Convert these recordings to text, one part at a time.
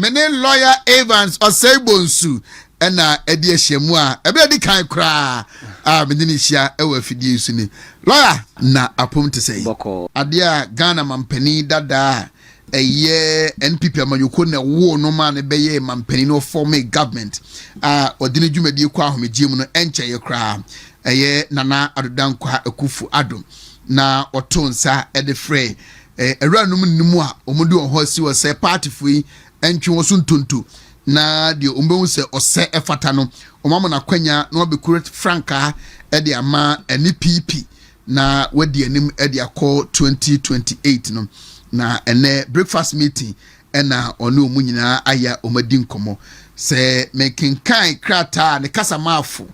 Mene lawyer Evans Osebonsu ena edi ehyemu a ebe di kan kra medini hia ewa fidie su ni lawyer na apom te sei ade a Ghana mampani dada eye NPP amayoko na wo no ma ne beye mampani no form a government odine dwumadi kwa ahomegye mu no enche ye kra eye Nana Adodankwa Akufo Addo na otonsa ede frɛ eranum nimu a omude ho si wo se party fui entwe wo suntonto na de ombewu se ose efata no omamo na kwanya na obekure franka ede ama NPP na wadi anim ede akọ 2028 no na ene breakfast meeting ena ono omu nyina aya omadi nkomo se making kind krata ne kasa mafu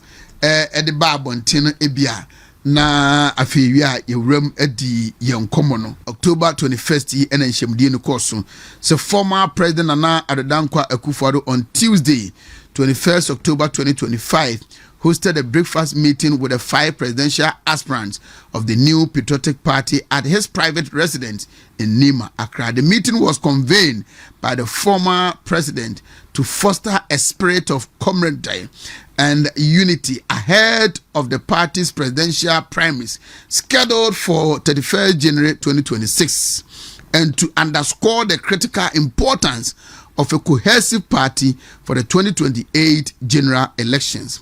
ede ba abonten ebia na afewi yewram adi yenkomo no October 21st ena nhemdie no course so former president Nana Adodankwa Akufo Addo on Tuesday 21st October 2025 hosted a breakfast meeting with the 5 presidential aspirants of the new patriotic party at his private residence in Nima, Accra. The meeting was convened by the former president to foster a spirit of camaraderie and unity ahead of the party's presidential primaries scheduled for 31st January 2026 and to underscore the critical importance of a cohesive party for the 2028 general elections.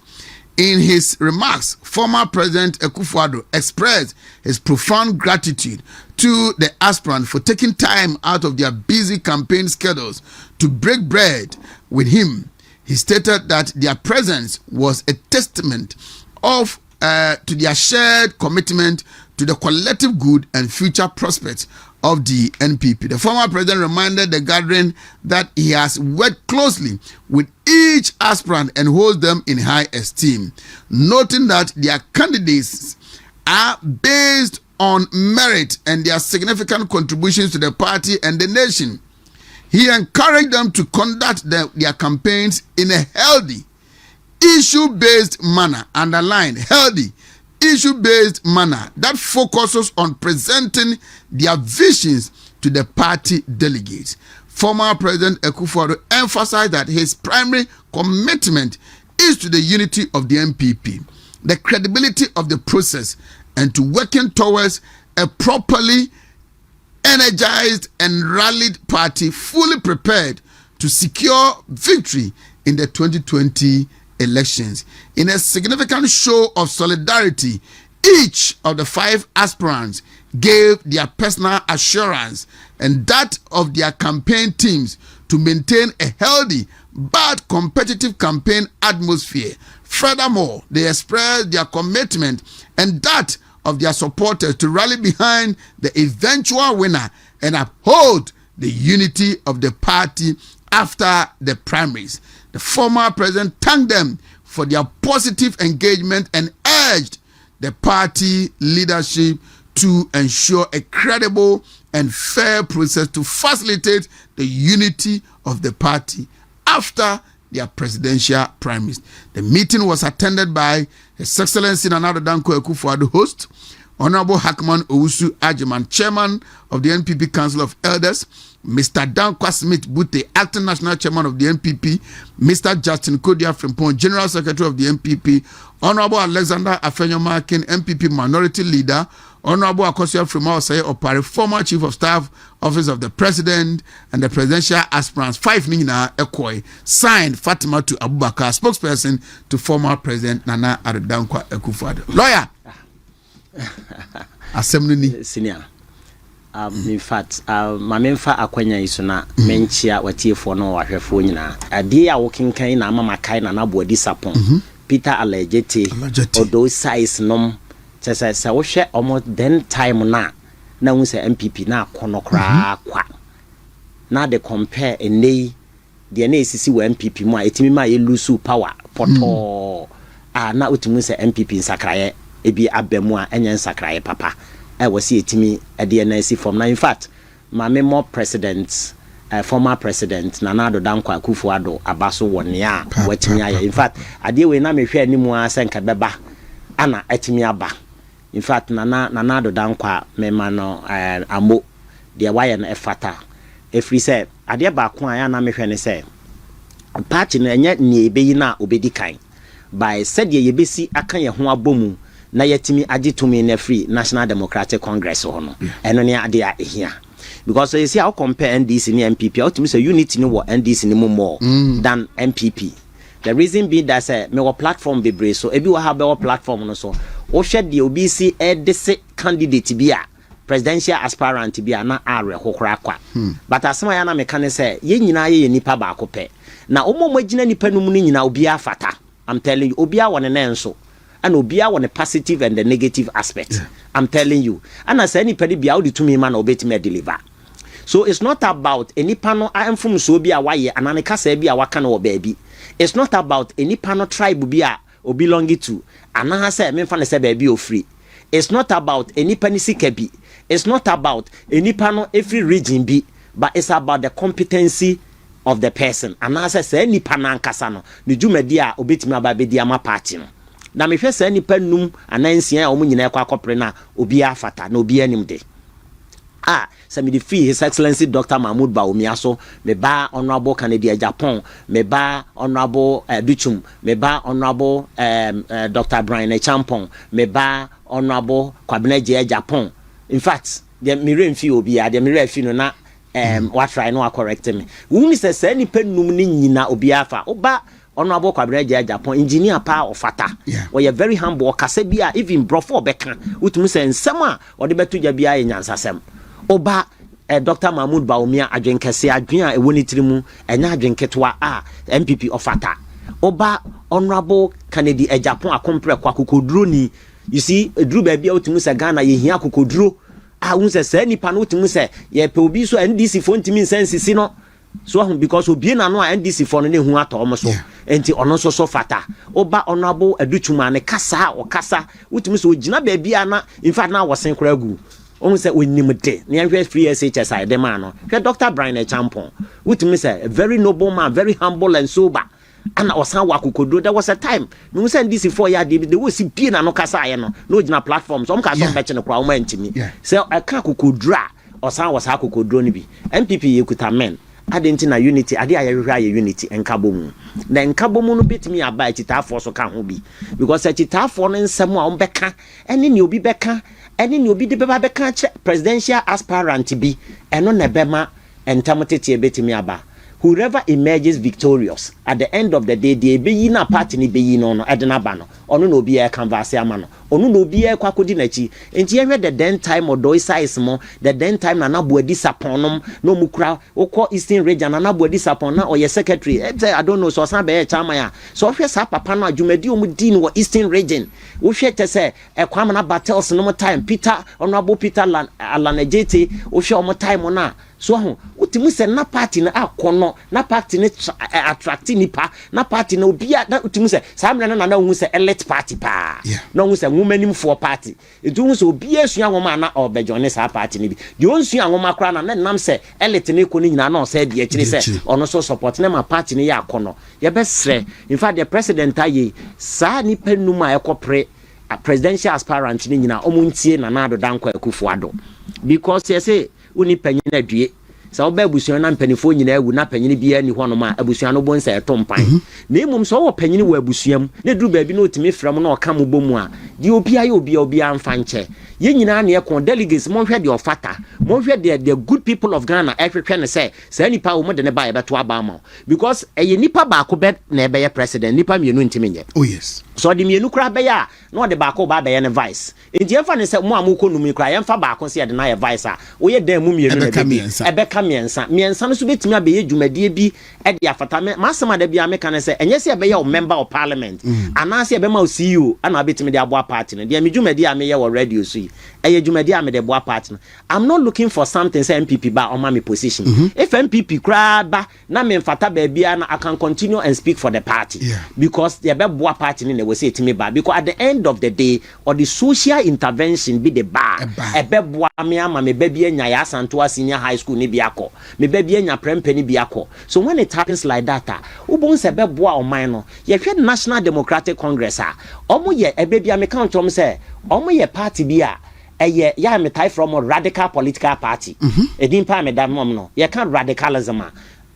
In his remarks, former President Akufo Addo expressed his profound gratitude to the aspirants for taking time out of their busy campaign schedules to break bread with him. He stated that their presence was a testament to their shared commitment to the collective good and future prospects of the NPP. The former president reminded the gathering that he has worked closely with each aspirant and holds them in high esteem, noting that their candidates are based on merit and their significant contributions to the party and the nation. He encouraged them to conduct their campaigns in a healthy, issue-based manner, underlined healthy, issue-based manner that focuses on presenting their visions to the party delegates. Former President Akufo Addo emphasized that his primary commitment is to the unity of the NPP, the credibility of the process, and to working towards a properly energized and rallied party fully prepared to secure victory in the 2020 elections. In a significant show of solidarity, each of the 5 aspirants gave their personal assurance and that of their campaign teams to maintain a healthy but competitive campaign atmosphere. Furthermore, they expressed their commitment and that of their supporters to rally behind the eventual winner and uphold the unity of the party after the primaries. The former president thanked them for their positive engagement and urged the party leadership to ensure a credible and fair process to facilitate the unity of the party after their presidential primaries. The meeting was attended by His Excellency Nana Adodankwa Akufo Addo, host, Honorable Hackman Owusu Ajiman, Chairman of the NPP Council of Elders, Mr. Dankwa Smith Bute, Acting National Chairman of the NPP, Mr. Justin Kodia Frimpong, General Secretary of the NPP, Honorable Alexander Afenyo-Markin, NPP Minority Leader, Honorable Akosia Frimaw Opare, former Chief of Staff, Office of the President, and the presidential aspirants, 5 Nina Ekoi, signed Fatima to Abubakar, spokesperson to former President Nana Adodankwa Akufo Addo. Lawyer! Assembly Senior. In fact, my memfa akwanya isuna menchia watiefo no wahwefo nyina ade a wokin kan na mama kai na nabodi sapon Peter Alejete odo size nom chesa wo hwe omo then time na hu se MPP na konokra kwa na de compare enei de na esisi wa MPP mu a etimi ma ye lose power poto na otimu se MPP nsakraye ebi abemu a enye nsakraye papa was see etimi NSC from now. In fact, my more president, former president Nana Adodankwa Akufo Addo abaso wonia watimi aya. In fact, ade we na me hwe animu asenka beba ana etimi aba. In fact, Nana Adodankwa me ma no amo de wire na efata Every say, Adia Bakwa, and I'm a say, party and yet ne be na obedi kind. By said ye besi akan ye ho abomu na yetimi age to me na free National Democratic Congress hono eno ne ade a ehia because you see how compare NDC ni MPP ultimately say unity ni wo NDC ni more than MPP. The reason be that say me wo platform be bre so ebi wo have be wo platform no so wo hwe de obi si edese candidate bi a presidential aspirant bi a na are hokora kwa but asema ya na me kan say ye nyina ye nipa ba akopɛ na omo magina nipa no mu ni nyina obi afata. I'm telling you, Obia one an enso, and Obia one a positive and the negative aspect. Yeah. I'm telling you, and as any petty be out to me, man, obey me deliver. So it's not about any panel. I am from Sobia, why and Anika Sebia, Wakano or baby. It's not about any panel tribe Obia or belonging to. And I say, me fan say baby or free. It's not about any penny. It's not about any panel every region be, but it's about the competency of the person. And as I say, any panankasano, the Jumedia obitma babedia party. Na me hwe say ni panum anansia omo nyina kwa kopre na obi afata na obi anim de. Say me the fee His Excellency Dr. Mahmoud Bawumia me ba Honorable Canadian Japan, me ba Honorable Duchum, me ba Honorable Dr. Brian Champon, me ba Honorable Kwabena Japan. In fact, the mirror fee obi a the mirror fee no na what try no correct me. Wuni say any penum ni nyina obi afa. Oba Honorable Kwabena Japan engineer pa of fata. We are very humble kase bia even brofo beka. Utumi say nsem a ode beto ja bia enyansasem. Oba Dr. Mahmoud Bawumia adwenkese adwen a ewoni tirimu enya adwenketwa MPP of fata. Oba Honorable Canadian Japan akompre kwa kokoduro ni. You see edru ba bia utumi say Ghana ye hia kokoduro. Unse say nipa no timu say ye pe obi so NDC fo ntimi nsensisi no so because obi na no NDC fo no ne hu ato omo so enti ono so fata oba Honorable Aduchuma ne kasa o kasa utimi so ogina ba bia na in fact na wosen kora gu on say onim de ne ahwe free SHS I dem ano hwe Dr. Brian Champon utimi say a very noble man, very humble and sober. And osan wakukodo there was a time me say NDC 4 year they will see pie na no kasa aye no gina platform so ka so beche no kwa o ma ntimi say aka kokodra osan was akokodro ni bi MPP yekuta men adenti na unity ade ayehwa aye unity enkabomu na enkabomu no betimi aba chitafo so ka ho bi because chitafo no nsem a ombeka ene ne obi beka ene ne obi de beba beka presidential aspirant bi eno na bema entamotete betimi aba. Whoever emerges victorious at the end of the day, the be na party ni be no edna bano. Onu no be a canvas amano. Onu no be a kwakodi nachi. Enti ehwe the den time or doi size mo, the den time na nabuedi saponom no mukra okọ Eastern region na nabuedi sapon na or your secretary. I don't know so san be chama ya. So hwe sa papa no adwumadi omudi no Eastern region. Wo hwe te se ekwam na battles no time Peter Honorable Peter Alanejete wo hwe omo time na so utimi se na party na akono na party na attract nipa na party na obia na utimi se samre na hu se elite party pa na hu se womanim for party etu hu se obia sua nwoma na obejone sa party ni bi de onsua nwoma kra na nam se elite ne ko ni nyina na o se de akiri se ono so support na ma party ne ya akono ye besre in fact the president aye sa nipa numa ekopre a presidential aspirant ni nyina omuntie na na adodan kwa Akufo-Addo because you say uni panyin adue sa oba abusuan na mpanifo nyina awu na panyin bia ni hono ma abusuan no bonsa etompan na emum so wo panyin wo abusuam na duru ba bi na otimi fram na oka mo bomu a di obi aye obi amfa nche ye nyina na ekon delegates mo hwe de ofata mo hwe de good people of Ghana ehwehwe ne say sa nipa wo mo de ne ba ye beto aba ma because eye nipa ba ko be na ebe ye president nipa mienu ntimi nye oh yes so de mienu kra be ya na de ba ko ba be ye ne vice enti efa ne say mo amoko numi kra ye mfa ba ko se ye de na ye vice a wo ye dan mu mienu na be ebeka miensa no so betimi abeye dwumadie bi e de afata masema da bia meka ne se enye se ebeye o member of parliament anase ebema o CEO ana betimi de aboa party no de me dwumadie a meye wo radio so yi eye dwumadie a me de aboa party no I'm not looking for something say MPP ba o ma me position if MPP kra ba na me mfata ba bia na I can continue and speak for the party because the be boa party ni na we say etimi ba because at the end of the day or the social intervention be the bar ebe boa me ama me ba bia nya ya Asanto senior high school ni bia ko me baby enya prempe ni biako so when it happens like that ubon se beboa oman no ye hwe National Democratic Congress omo ye ebebia me count om se omo ye party bia ya me tie from a radical political party edin pa me da mom no ye kan radicalism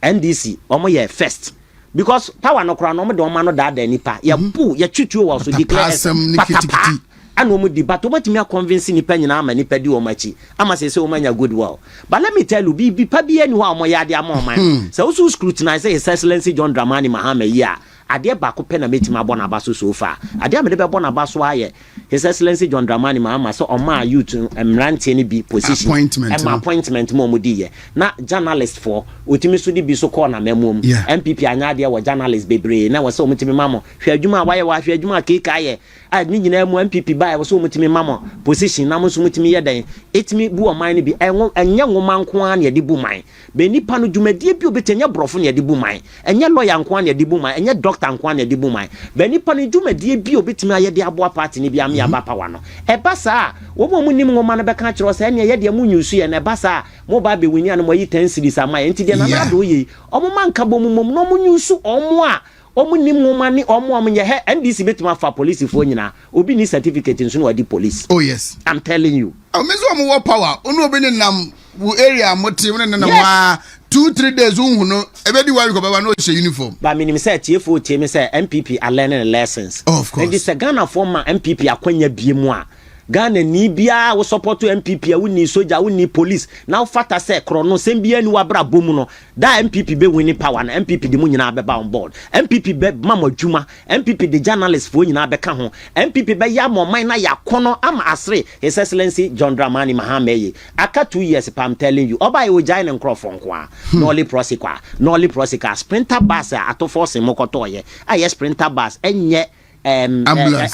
NDC omo ye first because power no kra no mo de omo no da nipa ye pu ye twitwu wo so declare patapa and omo di but omo timi convince nipa nyina ama nipa di omo achi ama say omo nya good well but let me tell you bi pa bi ani ho omo ya de ama man so also scrutinize his excellency John Dramani Mahama here ade ba ko pe na metima bo na ba so far ade am de be bo na ba so aye his excellency John Dramani Mahama so oma youth emrante ni bi position appointment mo mo di ye na journalist for otimi so di bi so call na memom MPP anya de wo journalist bebre na wo so omtimi mamo hwe adwuma wa ye wa hwe adwuma keka ye a ni nyina mu MPP ba wo so omtimi mamo position na mo so omtimi ye dan etimi bu o man ni bi enye nwoma nko an ye di bu man be nipa no dwumadie bi obetenya brofo ne ye di bu man enye lawyer nko an ye di bu man enye doctor nko an ye di bu man be nipa no dwumadie bi obetimi aye de aboa party ni bi am ya ba power no e ba sa wo mo nim nwoma no be ka kire o sa ne ye de mu nyusu ye na ba sa mo ba be wini an mo yi 10 series ama enti de na na do ye omo man ka bo mum no mo nyusu omo a omo nim nwoma ni omo ye he NDC betima fa police fo nyina obi ni certificate nso no wadi police. Oh yes, I'm telling you. Mezo omo wo power onu obi ni nam wo area mote wo na wa 2-3 days unhuno ebedi wa ko baba no she uniform ba minim say tiefo tie me say MPP are learning lessons. Of course. And this Ghana former MPP akwanya biemu a Ghana ni bia wo support MPP a woni soldier woni police now fata say krono sem bia ni wabra bomu no da MPP be wini power na MPP de mu nyina be ba on board MPP be mama dwuma MPP de journalist fo nyina be ka ho MPP be ya moman na yakono ama asre his excellency John Dramani Mahama ye aka 2 years pa I'm telling you oba ye o giant nkrofo nko a no only prosecute sprinter bus ato force mokoto ye aye sprinter bus enye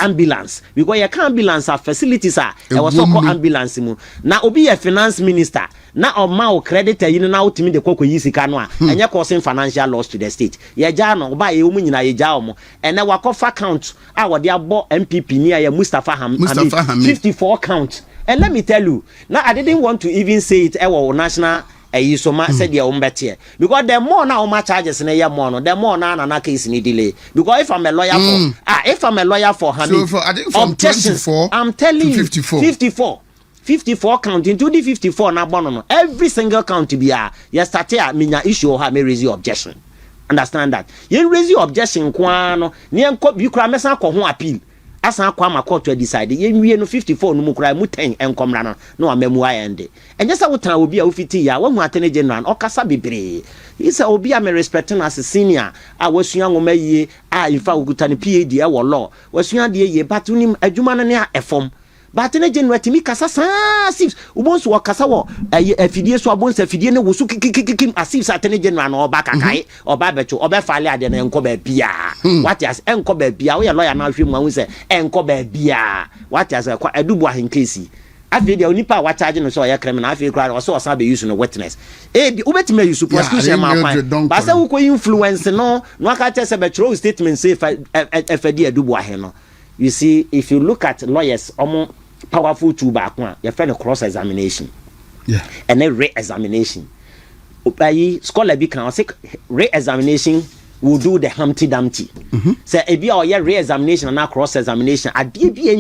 ambulance because you can ambulance facilities are e was so called ambulance mu na obi ye finance minister na o ma o creditor yin na otimi de kokko yi sika no a enye causing financial loss to the state ye ja no oba ye omu nyina ye ja omo ene wakofa count a wode abo MPP ni ya Mustafa Hamid 54 count and let me tell you now I didn't want to even say it our national so ma said ya umbete because the more now my charges na ya more no the more na case ni delay because if I'm a lawyer for Hamid so for I think from 24 I'm telling you 54 count into the 54 na bono no every single count bia ya start ya minya issue ha me raise your objection understand that you raise your objection kwa no ne enko bi kura mesa ko ho appeal asan akwa ma court to decide ye nwie no 54 no mu kura mu 10 enkomra no na wa mamu ayende enye sa wotan obi a ofiti ya wahu atene general okasa bebre isa obi a me respect na as senior a wasua ngoma yie a ifa okuta ne PhD e wo law wasua de ye batunim adwuma no ne a efom batene general timi kasa sif ubonso wakasa wo afidie so abonso afidie ne wosu kikikikim asif satene general no oba kakai oba becho oba fale ade na enko ba bia what as enko ba bia wo ye lawyer na ahwem wan se enko ba bia what as kwa adubu ahenkesi afi de onipa wa charge no so ye criminal afi kra so osa be use no witness bi ubetime use prosecution ma kwan ba se wo ko influence no aka tese be true statement say efadi adubu ahe no. You see, if you look at lawyers, powerful tool back one, you find a cross examination, and then re-examination. Scholar be can say re-examination will do the Humpty Dumpty. Say if you are re-examination and not cross examination, at the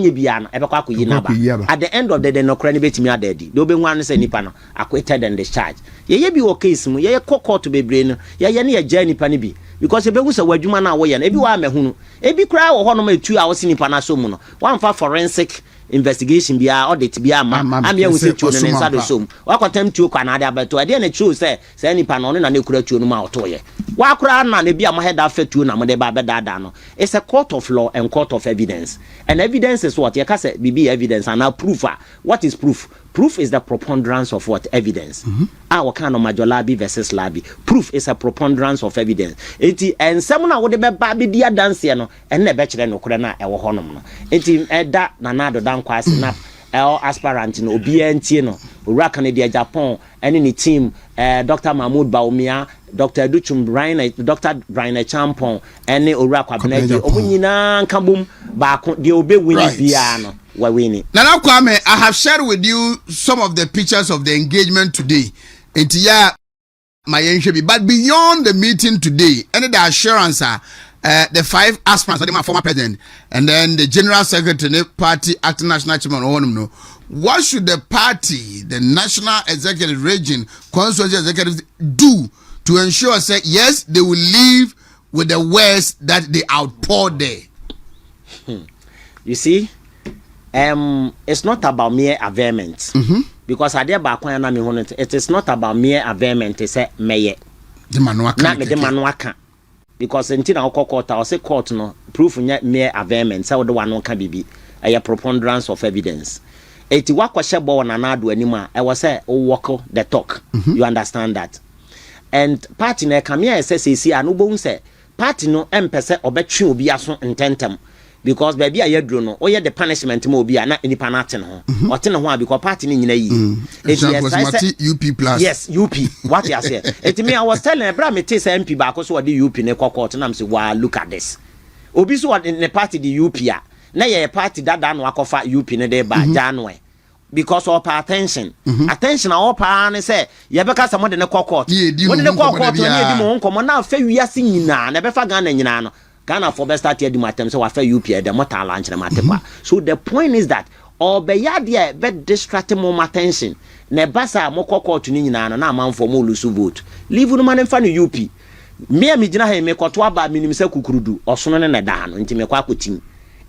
end of the day, no credibility me daddy. Don't be one say nipano acquitted and discharged. Ye be okay, ye court to be brain, ye near journey panibi. Because if you was a wajuma na way and everyone me hunu, ebi cry or honor 2 hours in Panasomuno, one for forensic investigation be audit be a man. I'm here with you and inside the sum. What attempt to Canada, but to I didn't choose say any panon and a curate you no more toy. What cry man, be a head after 2 Namade Babadano. It's a court of law and court of evidence. And evidence is what you can say be evidence and now proof. What is proof? Proof is the preponderance of what evidence. Our kind of major labi versus labi. Proof is a preponderance of evidence. And someone would be baby dear dance, no, and never no crana or honum. That nanado down quite snap. El aspirant no BNT no Urakane dia Japan any team Dr. Mahmoud Baumia Dr. Duchum Brian Dr. Brian Champon any Urakwa Beneji omunyina nkabum ba de obe win bia no wa win. Nana Kwame, I have shared with you some of the pictures of the engagement today. But beyond the meeting today, and the assurance the 5 aspirants, my former president, and then the general secretary, party acting national chairman. What should the party, the national executive region, constituency executives do to ensure, say, yes, they will live with the words that they outpour there? You see, it's not about mere averment. Because I it is not about mere averment to say meye. The manuaka. Because until I court, I say court no proof mere averment. So the one can be a preponderance of evidence. Eti wakwa shebo na nadu anima. I was say wako the talk. You understand that? And party na come here say anubo say party no empese obetwe obi aso intentem. Because baby a yedro no oye the punishment mo obi na nipa na ate no ho ote no ho because party ni nyina yi UP plus yes UP what you say it me I was telling Abraham me say MP ba ko so the UP ne kokot na am say wow look at this obi so in the party the UP a na ye party dada no akofa UP ne dey ba January because of attention attention all pa ne say ye beka some de ne kokot when ne kokot ni edi mo nkomo na fa wiase nyina na be fa Ghana nyina no Ghana for best start here do matem so wafa UP the motor launch na matepa. So the point is that obeya there be distracting more attention. Ne basa mo kokot ni nyina na amanfo mo lose vote. Leave no man fa no UP. Me gina he me koto aba minim se kukurudu osono ne da no nti me kwa akotim.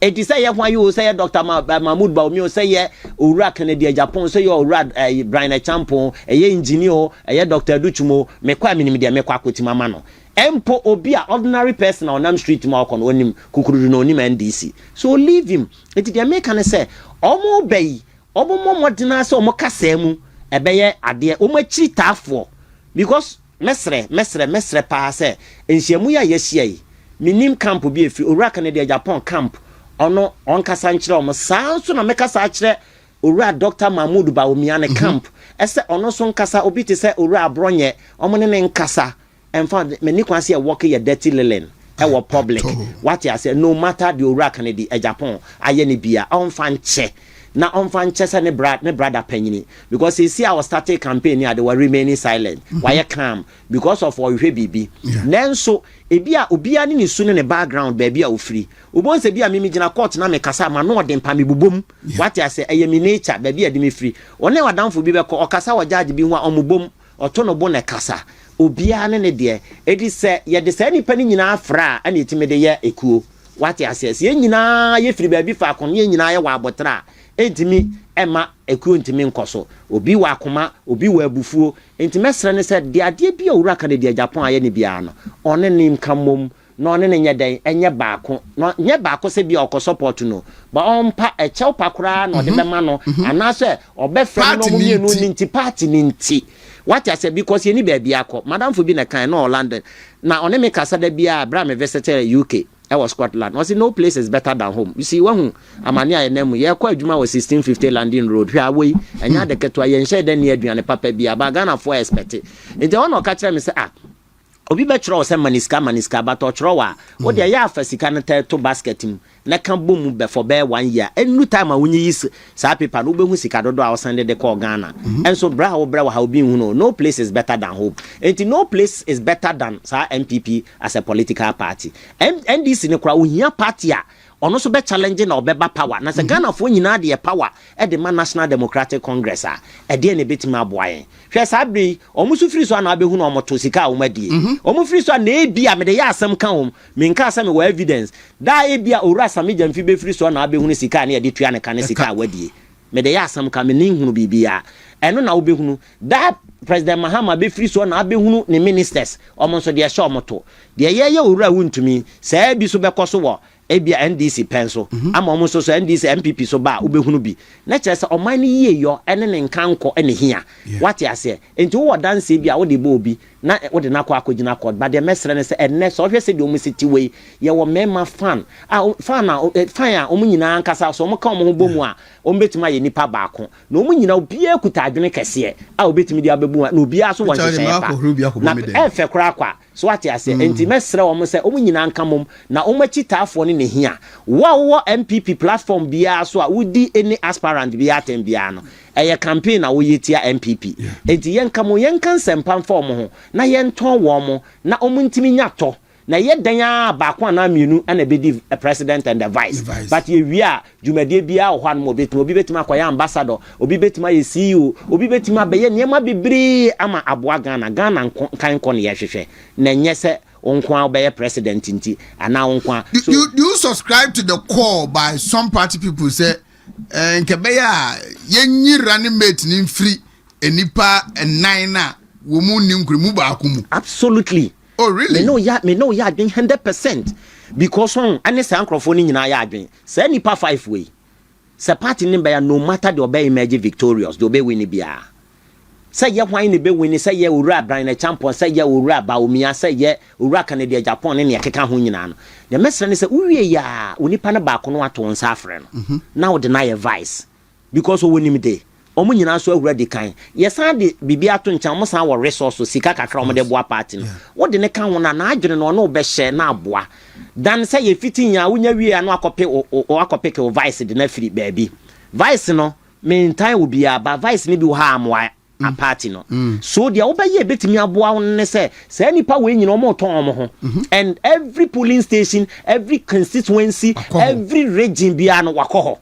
Edi say ye hwan you say Dr. Mahmoud Baomi say ye Owura Kennedy Japan say ye Owura Brian Champon ye engineer ye Dr. Duchumo me kwa minim dia me kwa akotim ama no. Empo obia ordinary person on Nam Street ma okon onim kukurudu no onim NDC. So leave him. Eti dia make can say omo obey omo modena say omo kasa mu ebeye ade omo achi tafo because mesre pa say enhyiamu ya yehia yi minim camp bi efi Owura Kennedy Japan camp ono on kasa nkyere omo sanso na mekasa akere Owura Dr. Mahmoud Baomi ne camp ese ono so nkasa obi te say Owura Abronye omo ne nkasa. And found many can see a walk your dirty linen. Our public. What you say, no matter the Owura Kennedy Japan, ayeni bia on fan che. Na on fan chesa ne brother penny. Because you see our started campaign here, they were remaining silent. Why you calm? Because of our baby. Then so ebia obia ni sunu ne background baby a free. Ubon se bia mimi gina court na me kasa ma no dem pa me bubom. What you say, ayemi nature baby a di me free. One wa downfo bi be ko okasa wa judge bi ho a omubom. Otono bo ne kasa. Obia ne de edi se ye de se nipa ni nyina afra ana etime de ye ekuo what you say ye nyina ye firi ba bi fa akon ye nyina ye wa abotra entimi ema ekuo ntimi nkoso obi wa akoma obi wa abufuo entime sere ne se de ade bi Owura Kennedy Japan aye ne bia no one nim kamom no one ne nye den enye baako no nye baako se bia okọ support no ba onpa echew pakura no de be ma no anase obefre no mo mienu ni nti party ni nti. What I said because you need baby akọ madam for be na kan no London na one me kasa da bia Abraham visited UK I was Scotland was no place is better than home. You see when amani aye nemu ye kwa adwuma was 1650 Landing Road hwa we anya de keto aye nhye da ne aduane papa bia ba Ghana for expect it nti one ka kire me say obi be chro se maniska but chro wa wo de ya afasika na to basket mu na kan bom be for be 1 year enu time a wonyi is sa paper no be hu sika dodo a wo send de call Ghana and so bra wa how be hu no place is better than home and no place is better than sa MPP as a political party NDC ne kra wo hia party a ono so be challenge na obeba power na se Ghana fo nyina de power e de National Democratic Congress a e de ne betima aboaye hwe sabri omo so firi so na abehu na omo to sika o madie omo firi so na e bia me de ya asem kan o me nka asem we evidence da e bia Owura Sami Jamfi be firi so na abehu ne sika na e de tua ne kan sika wadie me de ya asem kan me ne hunu bibia eno na obehunu da President Mahama be free so na abehunu ne ministers omo so de show moto de ye Owura wuntumi sa bi so be koso wo ebia NDC penso ama omo so NDC MPP so ba obehunu bi na chese oman ni ye yo ene ne nkanko ene hia what you say enti wo dance bia wo de bo obi na wo de nakọ akogina court ba de mesre ne se enne so hwe se de omo city we ye wo mema fan fan a omo nyina nkasa so omo ka omo ho bomu a omo betima ye nipa baako na omo nyina obi ekuta adwene kese a obetimi de abebu na obi aso won hye na efe kora kwa so what you say enti mesre omo se omo nyina nkamom na omo chitaafo ne hia wo MPP platform bia so a wudi any aspirant bia tem bia no eye campaign na wo yetia MPP enti yenka mo yenka nsempam form ho na yenton wo mo na omo ntimi nyato na ye dan ba kwa na mienu na be di president and the vice. But ye wi a dwumade bia wo hwan mo betima obi betima kwa ambassador obi betima ye CEO obi betima be ye niema bebre ama aboa Ghana kan kon ye hwehwe na nye se onkwa be president nti ana onkwa. So do you subscribe to the call by some party people say nke be ya yenyi running mate ni free enipa nine na wo mu ni nkuru ba akumu? Absolutely. Oh really? Me know ya 100% because on ane say ankrofo ni nyina ya adwen say nipa 5 way say party ni be no matter the obey emerge victorious the obey win bia say ye hwan ni be win say ye owura bran na champion say ye owura ba omia say ye owura Canada Japan ne keka ho nyina no the mesra ni say uwie ya onipa na ba ko no ato nsa afre no now deny your vice because o woni me dey omo nyina so awura di kan yesan de bibia to ncha mo san wo resource sika kakra omo de boa party no wo de ne kan wona na adwene no no be hye na aboa dan say ye fitin ya wonya wie no akope ke vice de na free baabi vice no mentan obi aba vice ni bi wo ha amwa a party no so dia wo be ye betimi aboa won ne say nipa we nyina omo ton omo ho and every polling station every constituency every region bia no wakoho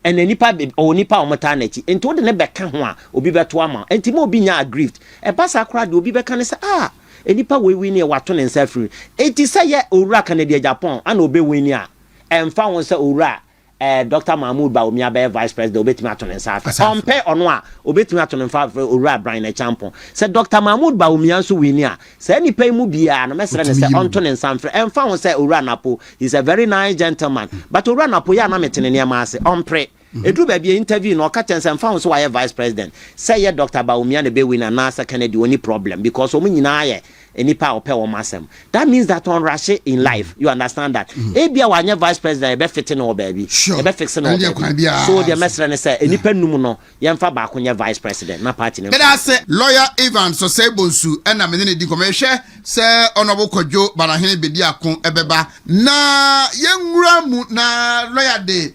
and nipa omota na chi enti wo de ne beka ho a obi beto ama enti mo obi nya aggrieved e pasa kra de obi beka ne say nipa we ne wato ne nsa free enti say ye owura Canada Japan ana obe win a emfa won say owura Dr. Mahmoud ba omia be vice president obetimi ato ne nsa ompe ono a obetimi ato ne nfa owura Brian na champion say Dr. Mahmoud ba omia so win a say nipa mu bia no mesere ne say onto ne nsa mfre emfa won say owura Napo is a very nice gentleman but owura Napo ya na metene ne ma ase ompre edu ba bia interview no ka tense emfa won so why vice president say ye Dr. ba omia ne be win na sa Kennedy only problem because omu nyina ye enipa ope wo masem that means that on rush in life you understand that ebia wanye vice president e be fit no baby e be fix no so the mesre ne say enipa num no yemfa ba akonye vice president na party ne I say lawyer Evans so say bonsu na me ne di komehwe say onobo kodwo barahene bedi akon ebeba na yenwura mu na lawyer de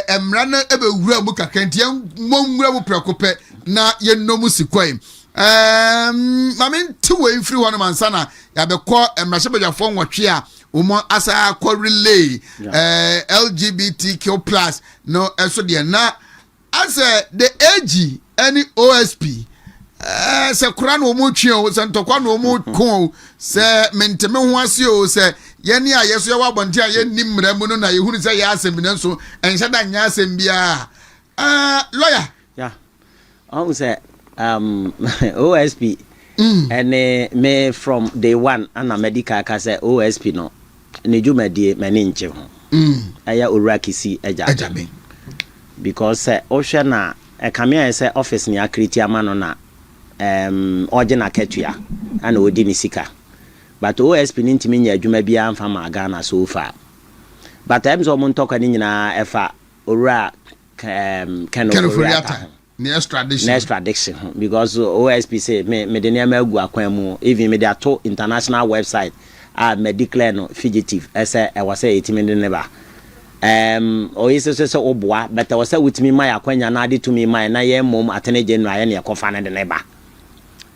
emra na ebe wura mu kakenti yenwura mu prekope na yennomu sikwai mamin tuwe free one man sana ya be call emrashabeja fon wotwe a umo asa ko relay LGBTQ+ no eso de na as the AG any OSP se kura no mu twe o se ntokwa no mu kon se menteme ho ase o se ye ni ayeso ye wabonte a ye nimra mu no na ye hunu se ya asem na so enhye da nya asem bia lawyer yeah I say OSP and me from day one and medical ka say OSP no ne dwumade mani nche ho aya orakisi ajabe because ohwe na kamia say office ni akriti amano na original ketua ana odi ni sika but OSP ni ntimi nya adwuma bia amfa ma Ghana so far but times o mon toka ni nyina efa ora Kenoforiata next tradition because OSP say me de niam agu akwan mu even me de ato international website me declare no fugitive ese e was say etimi ne ba o yeso so oboa but was say with me my akwanya na ade to me my na ye mom atene January na ye kofa na de ne ba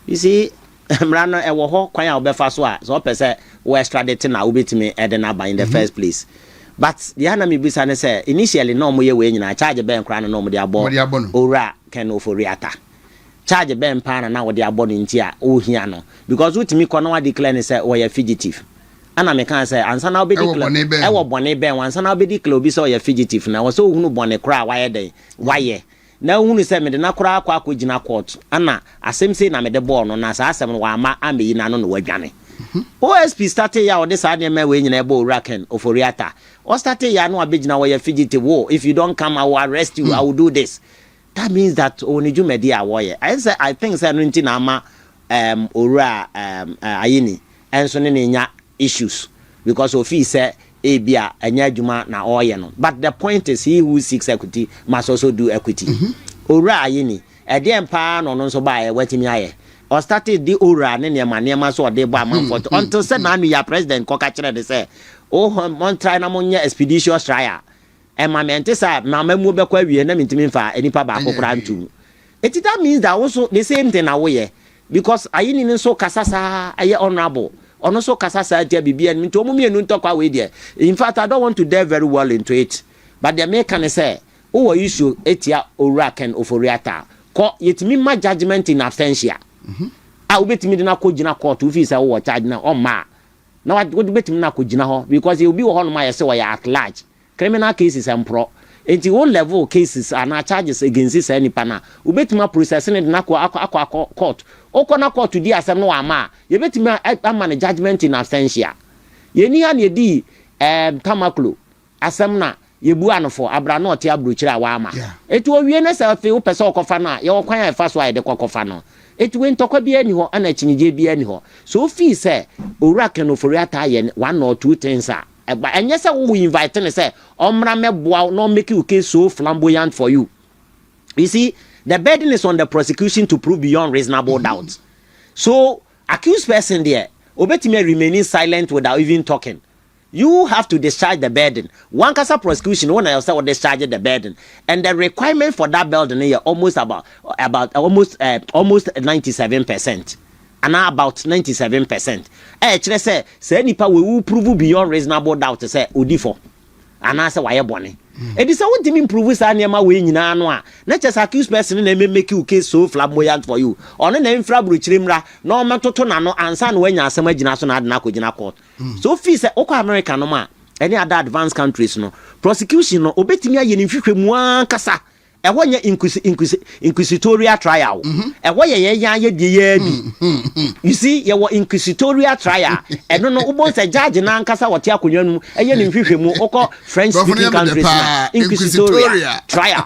you see mra no e wo ho kwan a obefa so a so pese we extradite na obetimi e de na ba in the first place but the enemy bisa ne say initially no mo ye we nyina charge ben kra no mo de abo ora Kenoforiata charge ben pana na wo de abo no nti a o hia no because utimi ko na wa declare ne say we are fugitive ana me kan say ansa na obi declare e wo bone ben ansa na obi declare obi say we are fugitive na wo so hunu bone kra wa ye den wa ye na hunu say me de na kra akwa gina court ana asem say na me de ball no na sa asem no wa ma ameyi na no no wadwane OSP started ya this ade me we nyina ebo Raken Oforiata or started ya no abegina we fugitive wo if you don't come I will arrest you I will do this that means that oniju media woye I think say no nti na ama ora ayini enso ne nya issues because of he say ebia anya adwuma na oye no but the point is he who seeks equity must also do equity ora ayini e de empa no so ba e watimi aye or started the ora ne nema so de ba man for until said na ya president ko ka kire de say mon try na mon nya expeditious trial e ma mente sa mama mu be kwa wie na mintimi fa enipa ba akokora ntu that means that also the same thing na we because ayini so kasasa aye honorable ono so kasa sa dia bibia nti omo mienu ntokwa we there. In fact, I don't want to delve very well into it, but the American say who issue etia Oraken oforiata ko yetimi ma judgment in absentia. Ubetimi de na ko gina court ufi say wo charge na o ma na what betimi na ko gina ho because he will be ho no ma say we at large criminal cases empro enti one level cases and charges against this any pana ubetimi processing na ko akwa court okona court di asem no ama ye betimi ama judgment in absentia ye ni ha na di tamaklo asem na ye bu anofo abra na ote abrochira wa ama eti owie na se fe wo pese okofa na ye okwan ya fa so aye de kokofa no eti we ntokwa bia ni ho ana chinyije bia ni ho so fi say Oraken oforiata ye 1 or 2 things are enye say wo invite ne say omra meboa no make you case so flamboyant for you. You see, the burden is on the prosecution to prove beyond reasonable doubt. So accused person there obetime remaining silent without even talking. You have to discharge the burden. One case of prosecution, when I say what discharge the burden, and the requirement for that burden is almost about almost 97%, and now about 97%. Actually, say nipa we will prove beyond reasonable doubt. Say odifo, and I say why bonny. It is what to improve sa niema we nyina no a na just accused person na make you case so flamboyant for you on na infra bruchirimra na o metoto na no ansa na wanya asem agina so na adna ko gina court. So fee say okwa America no ma any other advanced countries no prosecution no obetimi aye ni hwehwe mu ankasa eho nya inquisitorial trial eho ye die ya bi. You see ye inquisitorial trial eno no ubon say judge na ankasa wote akonwa nu eye ni hwehwe mu okọ French speaking countries na inquisitorial trial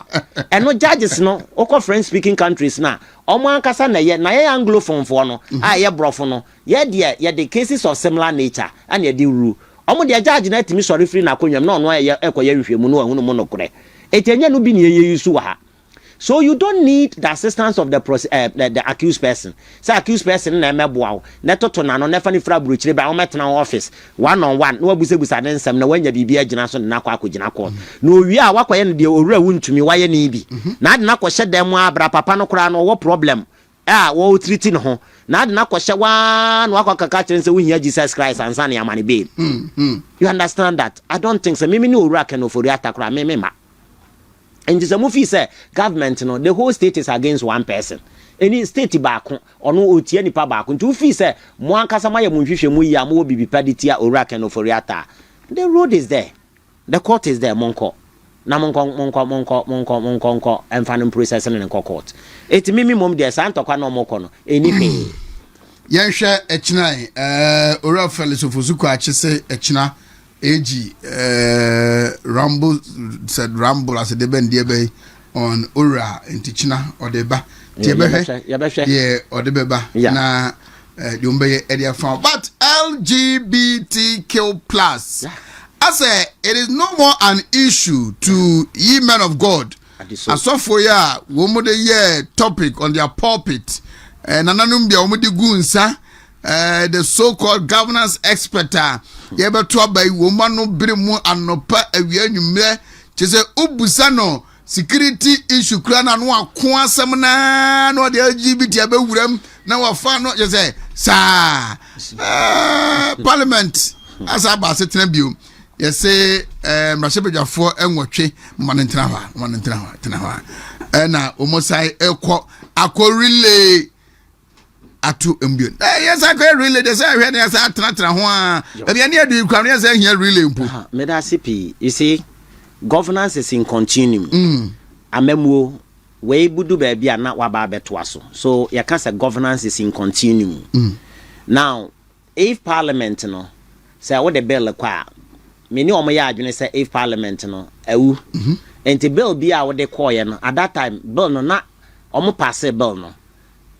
eno judges no okọ French speaking countries na omo ankasa na ye anglophone for no ye brofo no ye the cases of similar nature and ye the rule omo the judge na timi sorry free na akonwa na ono ye ekoye hwehwe mu no ahunu mo no kore. No be so you don't need the assistance of the accused person. Say accused person na meboa na toto na no nefa ni fra bruchire ba o metena office one on one no abusebusa den nsem na wanya bibia agina so na kwa akogina court na owie a wakoye ne de owura wuntumi waye ne bi na ade na kwhye dem abra papa no kra no wo problem wo treat no ho na ade na kwhye wa no akaka kire nse wo hia Jesus Christ ansa na yamane bail. You understand that? I don't think so. Mimi ni Oraken oforiata kra me ma. And the movie say government no the whole state is against one person. Any state back ono otie nipa back nti ufi say mo ankasa ma ye mo hwehwe mu ya mo bibi paditia Oraken oforiata. The road is there. The court is there monko. Na monko emfanim process in court. Eti mimi mom there santokwa no moko no anyway. Yenhwe echina Ora Felisofo achise echina AG Rambo said Rambo as a deben diebe on Ora in Tichina or deba yeah or debeba na Dumbe area farm but LGBTQ plus I say it is no more an issue to ye men of God and so for ya woman the year topic on their pulpit and ananumbia omudi gunsa the so-called governance expert ye beto abai woman no bere mu anopa awia nwumre chese ubusa no security issue kra na no ako asem na no the LGBT abewuram na wafa no je say sa parliament asa ba setena bio ye say mrashebejafo enwotwe manentra ha na omosai ekọ relay atu mbio yes I can really they say when yes atra ho a bia na adu kwa yes here really mpo me da CP. You see, governance is in continuum amemuo we budu ba bia na waba beto aso so you can say governance is in continuum. Now if parliament no say what the bill kwa me ni omo ya adwene say if parliament no awu enti bill bia what they call no at that time bill no na omo pass bill no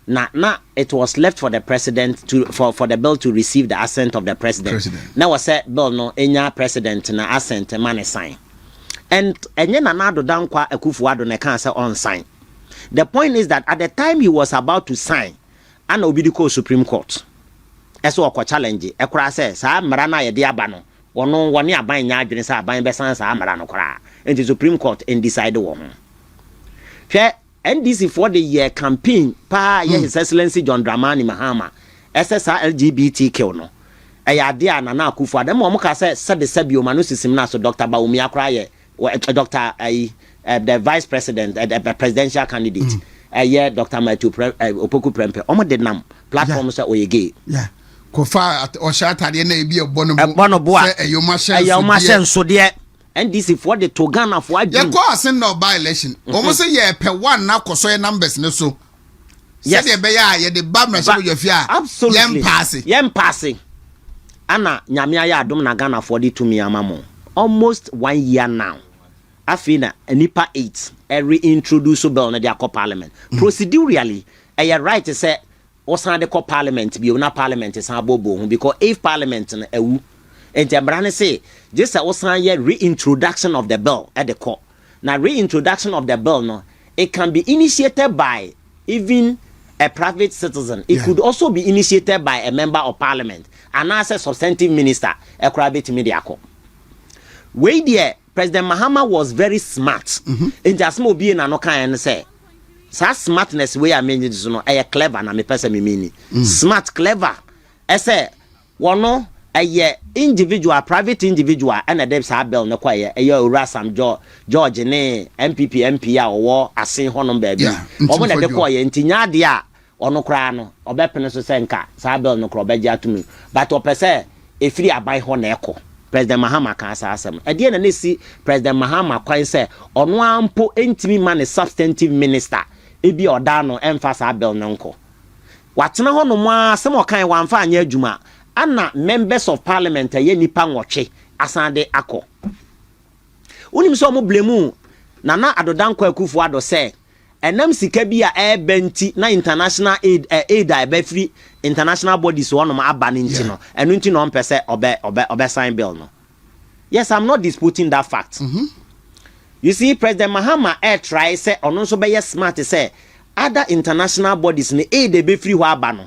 na it was left for the president to for the bill to receive the assent of the president. Now was said bill no enya president na assent man sign and enye na nado dankwa Akufo-Addo na kan say on sign. The point is that at the time he was about to sign and obidiko Supreme Court eso okwa challenge ekura say sa mara na ye de aba no wono woni aban nya adwene say aban besan sa mara no kora and the Supreme Court and decide wo ho hwe NDC for the year campaign pa His Excellency John Dramani Mahama SSR LGBTQ no Aya Nana Kufa, them Momoka said the Sebio Manusis na so Dr. Baumi Akraye, Dr. The vice president, the presidential candidate. Yeah, Dr. Matthew Opoku Prempe. Omo de nam platforms are gay. Yeah. Kofa or Shata be a bonobo. A yomashen so dear. And this is for the Togana for I do. Yeah, send no by election. Almost a year per one now, cause numbers no so. Yes, the Bamra your fear. Absolutely. Yem passing. Anna Nyamia Dom Nagana 42 me amamo. Almost 1 year now. Afina Nipa 8 reintroduce bill na their parliament. Procedurally, a right to say osan de parliament be na parliament is abobo because if parliament na ewu enti abrane say just osan ye reintroduction of the bill at the court. Now reintroduction of the bill no it can be initiated by even a private citizen. It could also be initiated by a member of parliament and as a substantive minister a private media co. Wait there President Mahama was very smart. In just mo be na no kan say sa smartness we are mean so no clever na me person me mean smart clever say wono individual private individual and a debs have bill no kwaye Urasam George ne MPP MP a wo asen hono ba bi omo na de kwaye ntinya de a ono kra no obepene so se nka sa bill no kra obeje atumi but opese efiri abai ho na eko President Mahama can say asem e de na nesi President Mahama kwan say ono ampo entimi man substantive minister ebi oda no emphasize bill no nko watena ho no mo asem okan wanfa anya adwuma ana members of parliament ye nipa nwotwe asande akọ unim so mo blemu nana adodankwa akufu ado say enam sika bi a ebenti na international aid a be free international bodies one ma aba ni nti no enu nti no mpese obe sign bill no. Yes, I'm not disputing that fact. You see President Mahama try say ono so be smart say other international bodies ni aid be free ho aba no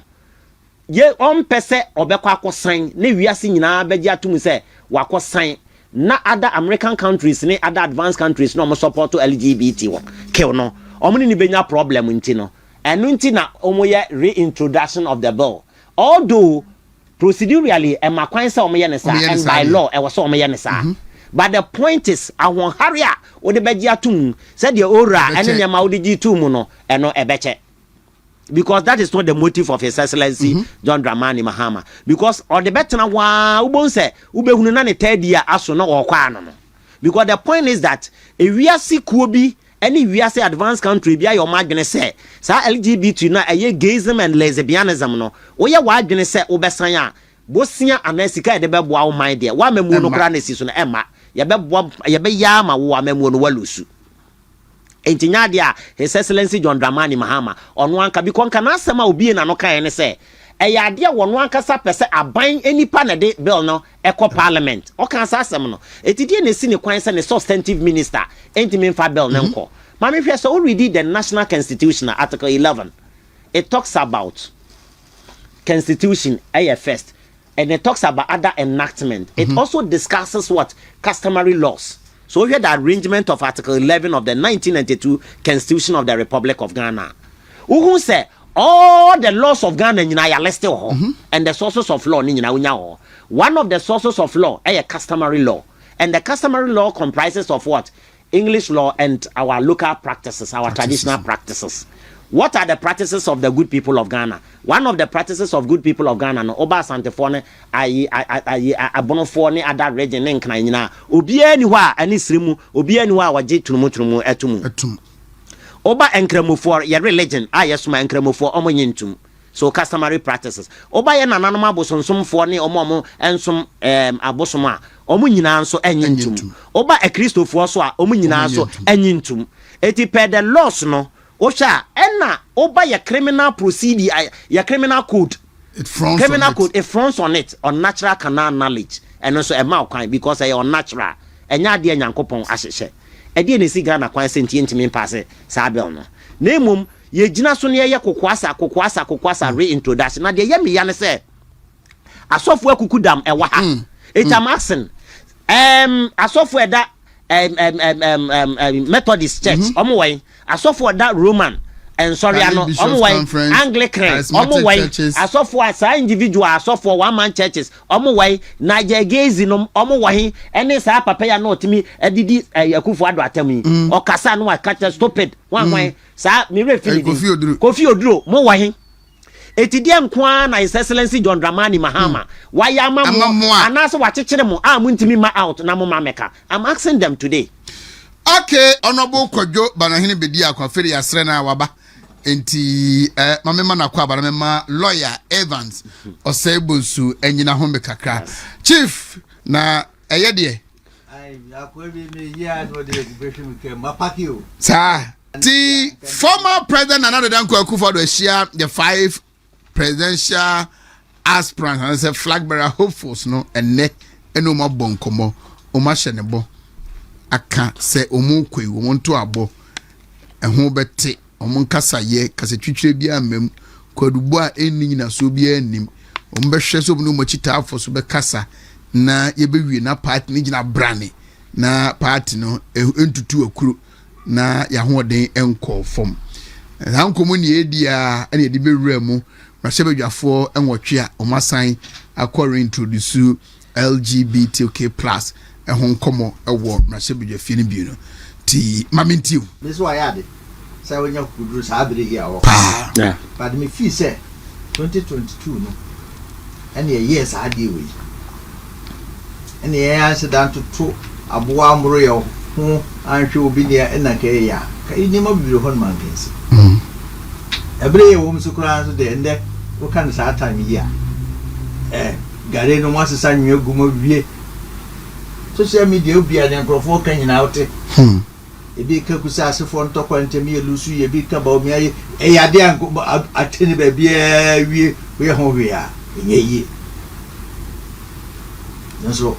ye on pese obekwa akosan na wiase nyina beji atum se wakosan na other American countries ni other advanced countries no support to LGBT kill no omo ni benya problem nti no enu nti na omo ye reintroduction of the bill although procedurally e makwan se omo ye ne sa and by law e was omo ye ne sa but the point is awon haria wo de beji atum se de ora ene nyama wo de gi tum no eno ebeche. Because that is not the motive of His Excellency John Dramani Mahama. Because on the better wa ubon say ubehunu na ne third year aso na okwa no. Because the point is that if we are sick kuobi any we are say advanced country bia your madwene say sa LGBT na eye gayism and lesbianism no wo ye wa adwene say obesan a bosia anasika e de beboa wo mind there wa mamu no kra na si so na ema ye beboa ye be ya ma wo amamu no walusu. Entinya dia His Excellency John Dramani Mahama ono anka bi konka na asema obi na no kan ne se eya ade wono anka sa pese aban enipa na de bill no eko parliament o kan sa asem no etidie na si ne kwan se ne substantive minister entimi fa bill ne nko ma me hwe so already the national constitution article 11 it talks about constitution first and it talks about other enactment. It also discusses what customary laws. So we had the arrangement of Article 11 of the 1992 Constitution of the Republic of Ghana. Who say all the laws of Ghana are listed and the sources of law. One of the sources of law is a customary law. And the customary law comprises of what? English law and our local practices, our traditional practices. What are the practices of the good people of Ghana? One of the practices of good people of Ghana, no Oba Santefone, Abonofone, other region, and Knina, Obi anywhere, and Isrimu, Obi anywhere, Waji Tumutumu, Etum. Oba Encremofor, your religion, Ayasuma Encremofor, Omoyintum. So customary practices. Oba yan ananoma boson some forni omomo and some abosoma. Omunyina so enyintum. Oba a Christo for so omunyina so enyintum. Eti per the laws no. Osha enna oba your criminal procedure your criminal code. It fronts criminal on code it. It fronts on it on natural canal knowledge and also a mouth kind because they are unnatural. Enya de nyankopon ahyehye. Ede ne si Ghana kwan senti ntimi passe sa bel no. Na mum ye gina so ne ye kokwasa reintroduction na de ye me ya ne se asofo akukudam e wa ha etamaxen asofo eda Methodist church omo wen asofo that Roman and sorry ano omo wai Anglican omo wai asofo asa individual asofo one man churches omo wai na jegezi no omo wahi ene sa papa ya no otimi edidi Akufo Addo atami okasa no akacha stupid wan sa me refili Kofi Oduro mo wahi etidie nkwa na His Excellency John Dramani Mahama why amamu anaso wachechire mo muntimi ma out na mo mameka. I'm asking them today. Okay, honorable Kojo Banahini bedi akwafere yasre na waba enti mamema na kwa banamema lawyer Evans Osebonsu enyina hombe kakra chief na eyede the former president Nana Danko Akufo Addo share the 5 presidential aspirants and say flag bearer hopefuls no enne eno ma bonkomo o ma hyenebo aka se omu kwei wo monto abo eho bete omu nkasa ye kase twitwire bia amem kwadubo a enni nyina so bia anim omu behwe so bunu machita afo so be kasa na ye bewie na party ni gina brane na party no entutu akuro na ya hoden enko fom hankomo ni edia ene edi bewura mu rahebadwafo enwotwe a omasan akore introduce LGBTQ+ ehon komo ewo rahebadwafie ni bi no ti mamintiu this why ade say wonya kuduru sa abere here o but me feel say 2022 no ene years ade we ene answer down to aboa amro yo ho anhwe obi ne na kai ya kai ni ma bibiro hon man kensi ebre wo msukura so de ende wo kan sa time here gare no mwase sa nwe gumo wie social media obi a nkrofo kan nyina wote ebi ka kusa asefo ntokwa ntemi elusu ye bi ka ba omi aye eyade atene ba bia wie we ho we a enyeyi nso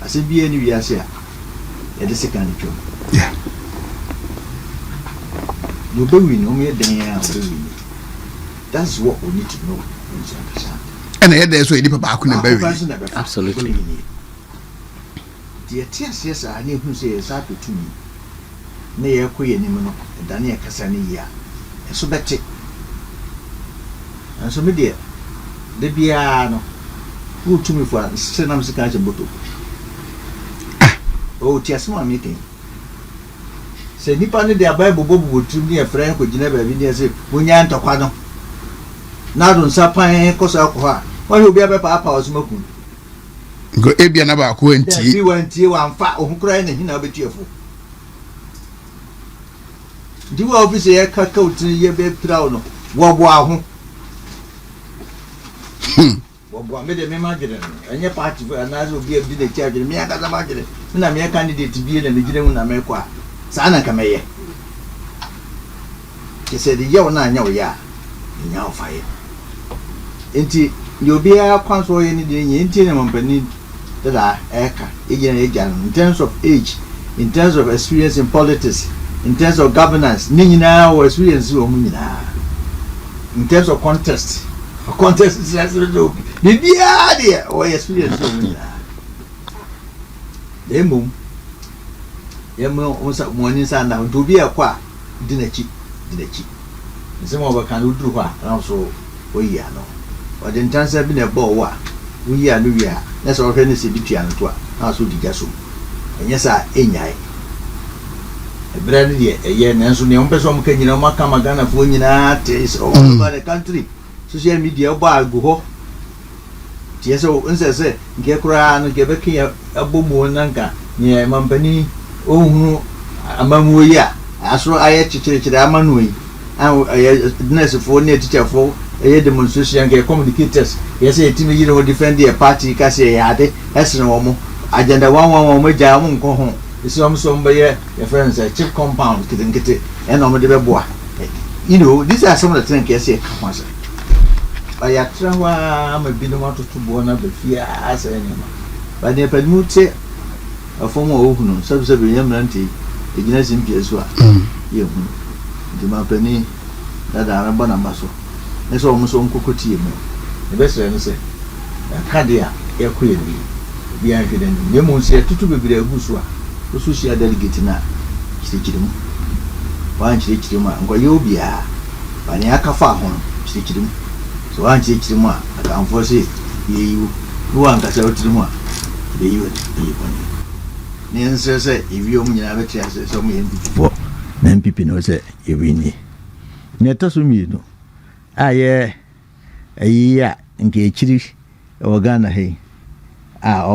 asebie ni wi ase a the second job. Yeah. You be win, that's what we need to know. And there's where the papa couldn't bury. Absolutely. The tears, yes, I knew who says happy to me. Nay, a queen, and Daniel Cassania, and so that's it. And so, my dear, the piano who to me for Senam's catch a bottle. Oh, just one meeting. Say, Nippon, the Bible would to me a friend could never be near say, Bunyan Topano. Now don't sapine cause alcohol. Why you be a papa or smoking? Go Abian about when you went to one fat or crying and he'll be cheerful. Do you obviously a caco to your baby proud? Wow. Well, made a imagine, and your party for another will give the charge and me as a market. When I'm a candidate to be in the beginning, America. Sana Kameye. He said, Yo, no, ya, now fire. Inti, you'll be a console any day in company that are Eka, in terms of age, in terms of experience in politics, in terms of governance, Nina or experience, in terms of contest. Contest is as a joke. Maybe idea or experience. They move. Was one inside now to be a qua, didn't cheat. Some of a can do her, and also we are no. But in terms of being a bow, we are new year. That's all Hennessy between to us who did so. And yes, I ain't I. A brand year, a year, and so the person can you know, Makamagana for taste all over the country. Social media bar go. Yes, so say, get cry and give a key a boom nanka near Mampany. Oh, a mamuya. I saw I had to teach the Amanui. And nurse for near teacher for a demonstration get communicators. Yes, a team you know defend the party Cassie had it as no more. Agenda 1 with Jamon go home. It's somebody your friends a cheap compound couldn't get it and on the boy. You know, these are some of the things I say. I am a bit of to born up with fear as anyone. But the Penmute a former open subservient auntie, the Guinness in Piazua. You, the Mampany, that are a bonamasso. That's almost on cocotti. The best answer. Cadia, a queen. Behind hidden. You must say to be a gusua. The sushi delegate now. Stitch him. wan chiri mu ngo ye obi a ba ne aka fa ho chiri mu so wan chiri mu a aka anfo se ye yu no wan ka se otiri mu a be yu be boni ne nse se iwi om nyina be tia se so mu ye mpo na MPP no se ye wini ne to so mi no aye ayiya nke chiri o Ghana he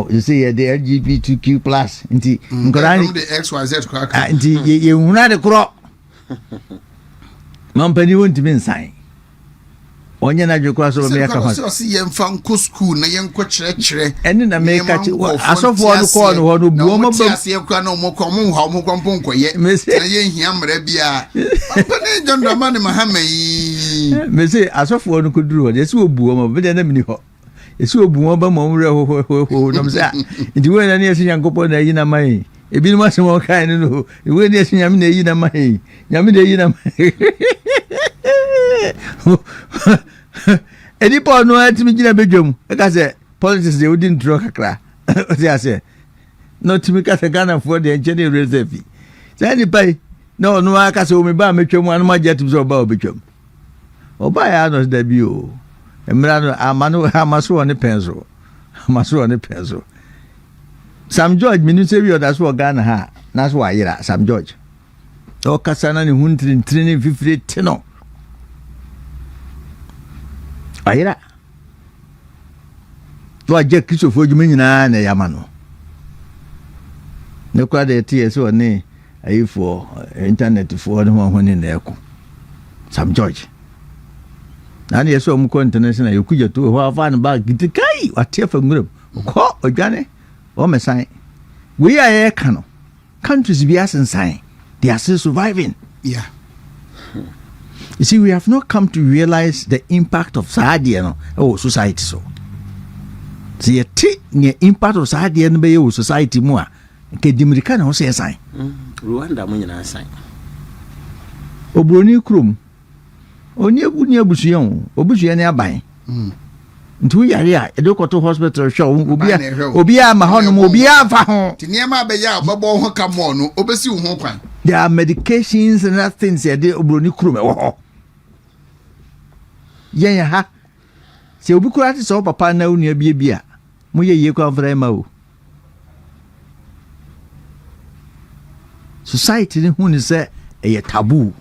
you see the LGBTQ plus nti nkorani the XYZ crack nti ye huna de kro mampani wonti min sign onye na dwekwa so me yaka fa so ye mfa nko school na ye nko kire eni na me ka asofo no ko no ho no buo mo ba se ekura na mo ko mo ha mo ko nkoye na ye hia mra bia mampani John Dramani Mahama yi me say asofo no ko duru ho de se obuo mo be de na mini ho esi obu won ba mo mre ho no mse nti we na ne esi Nyankopon na yi na mai ebi no masem o kai no we ne esi nyame na yi na mai nyame na yi na mai edi po no atimi gina bedwam e ka se politics de wodi ntro kakra o se ase no timi ka se Ghana for de enche de reserve say ni pai no aka se o me ba metwam anu ma jetim so ba obetwam oba ya no da bi o Emrano amaso ne penso. Sam George minute we that's what Ghana ha. That's why yira Sam George. O kasana ni huntrin training 50 teno. Ayira. To aje Christopher Jumi nyina na yamano. Ne kwa de TS o ne ayi for internet for no ho ne na eko. Sam George. Nani yeso mu ko international yokuja to ho afa ne ba gitikai watefa ngurem ko odwane o mesan we are kano countries be as sign they are still surviving. Yeah. You see, we have not come to realize the impact of Sadia society so. See the impact of Sadia no society more ke dimirika na ho se sign. Rwanda mo nyina sign. Obroni krum oni abusuyan obusuyan ne aban ntu yare a edokoto hospital show obi a ma hono obi a fa ho tiniema be ya babo ho ka mo no obesi ho kwan. There are medications and other things here dey obroni krum e wo ho yen ha se obi kurati so papa na unu bia mo ye kwa vrema o society ni hu ni se e taboo.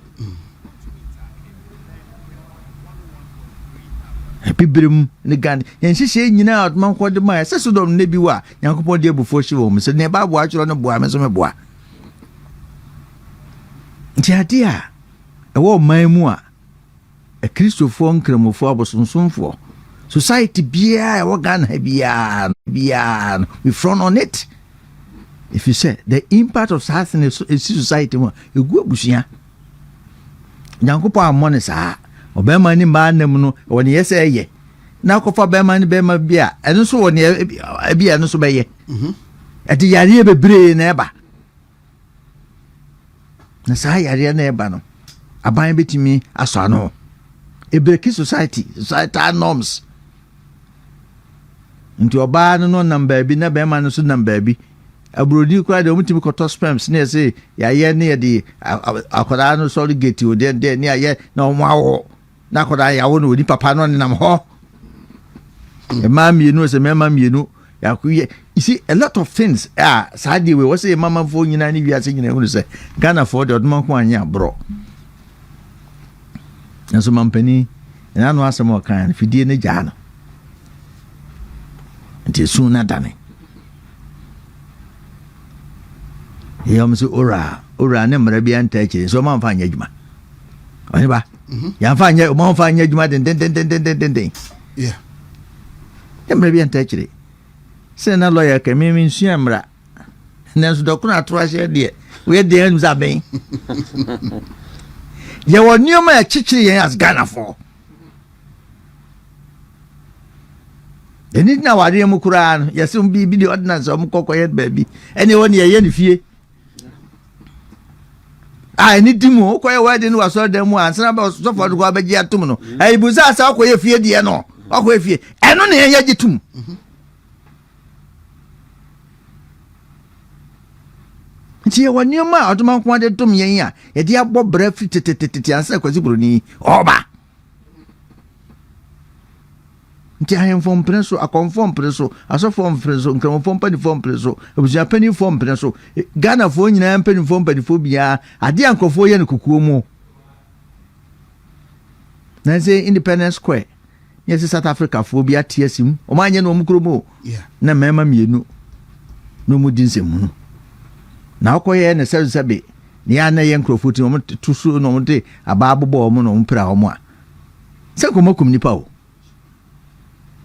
Pibrim ne gan yen hihye nyina atman ko de ma se so dom ne bi wa Nyankopon de bufo hye wo se ne ba bo a kyero no bo a me so me bo a ntiade a e wo man mu a e Kristofo nkramofo abosonsomfo society bia e wo gan ha bia we front on it. If you say the impact of such in society mo e gu abusuya Nyankopon amone sa obema ni ma nam no woni yesa eye na kofa bema ni bema bia eno so woni bia eno so beye ati yare bebre na eba na sa yare na eba no aban betimi aso ano ebreki society norms nti oba no number bi na bema no so number bi abrodi kwa de omutimi koto sperms na say yaye na ye di akoda no so gate o de ni aye na omo na koda ya wo no ni papa no nam ho e ma mienu se me ma mienu ya ku you see a lot of things sadly we was say mama fo nyina ni wiase nyina hu se Ghana for the odman ko anya bro na so mampani na no asemo kan fidie ne gya no nti su na dane yam so ora ne mra bia nta kire so man fa anya adwuma oni ba ya fa anya man fa anya adwuma den yeah ne mra bia nta kire se na lawyer ka me nsu amra na so dokuna atroase de we de anu za ben ye woni o ma chichire yen as Ghana for eni na ware mu kura no yesi bi the ordinance o mu kokoye baby eni woni ye ni fie ni dimu ko ye wade ni waso dem ansa ba so for do ba gi atum no buza asa ko ye fie de no ko ye fie eno ne ye gitum nti ye wani ma oduma ko ade dom yen a ye de abɔ bra fi tetetete ansa kwasi broni oba nti ayen fom preso akonfom preso aso fom preso nkram fom pani fom preso obuja pani fom preso Ghana fo nyina pani fom bia ade ankofo ye ne kukuo mu na say Independence Square yes South Africa fo bia tiesim o ma anye no omukromo na mema mienu no mu dinsemu no na okoye ne sebe ni ana ye nkrofo ti o tusu no mte ababobo mo no mpra o mo a se komakum nipa o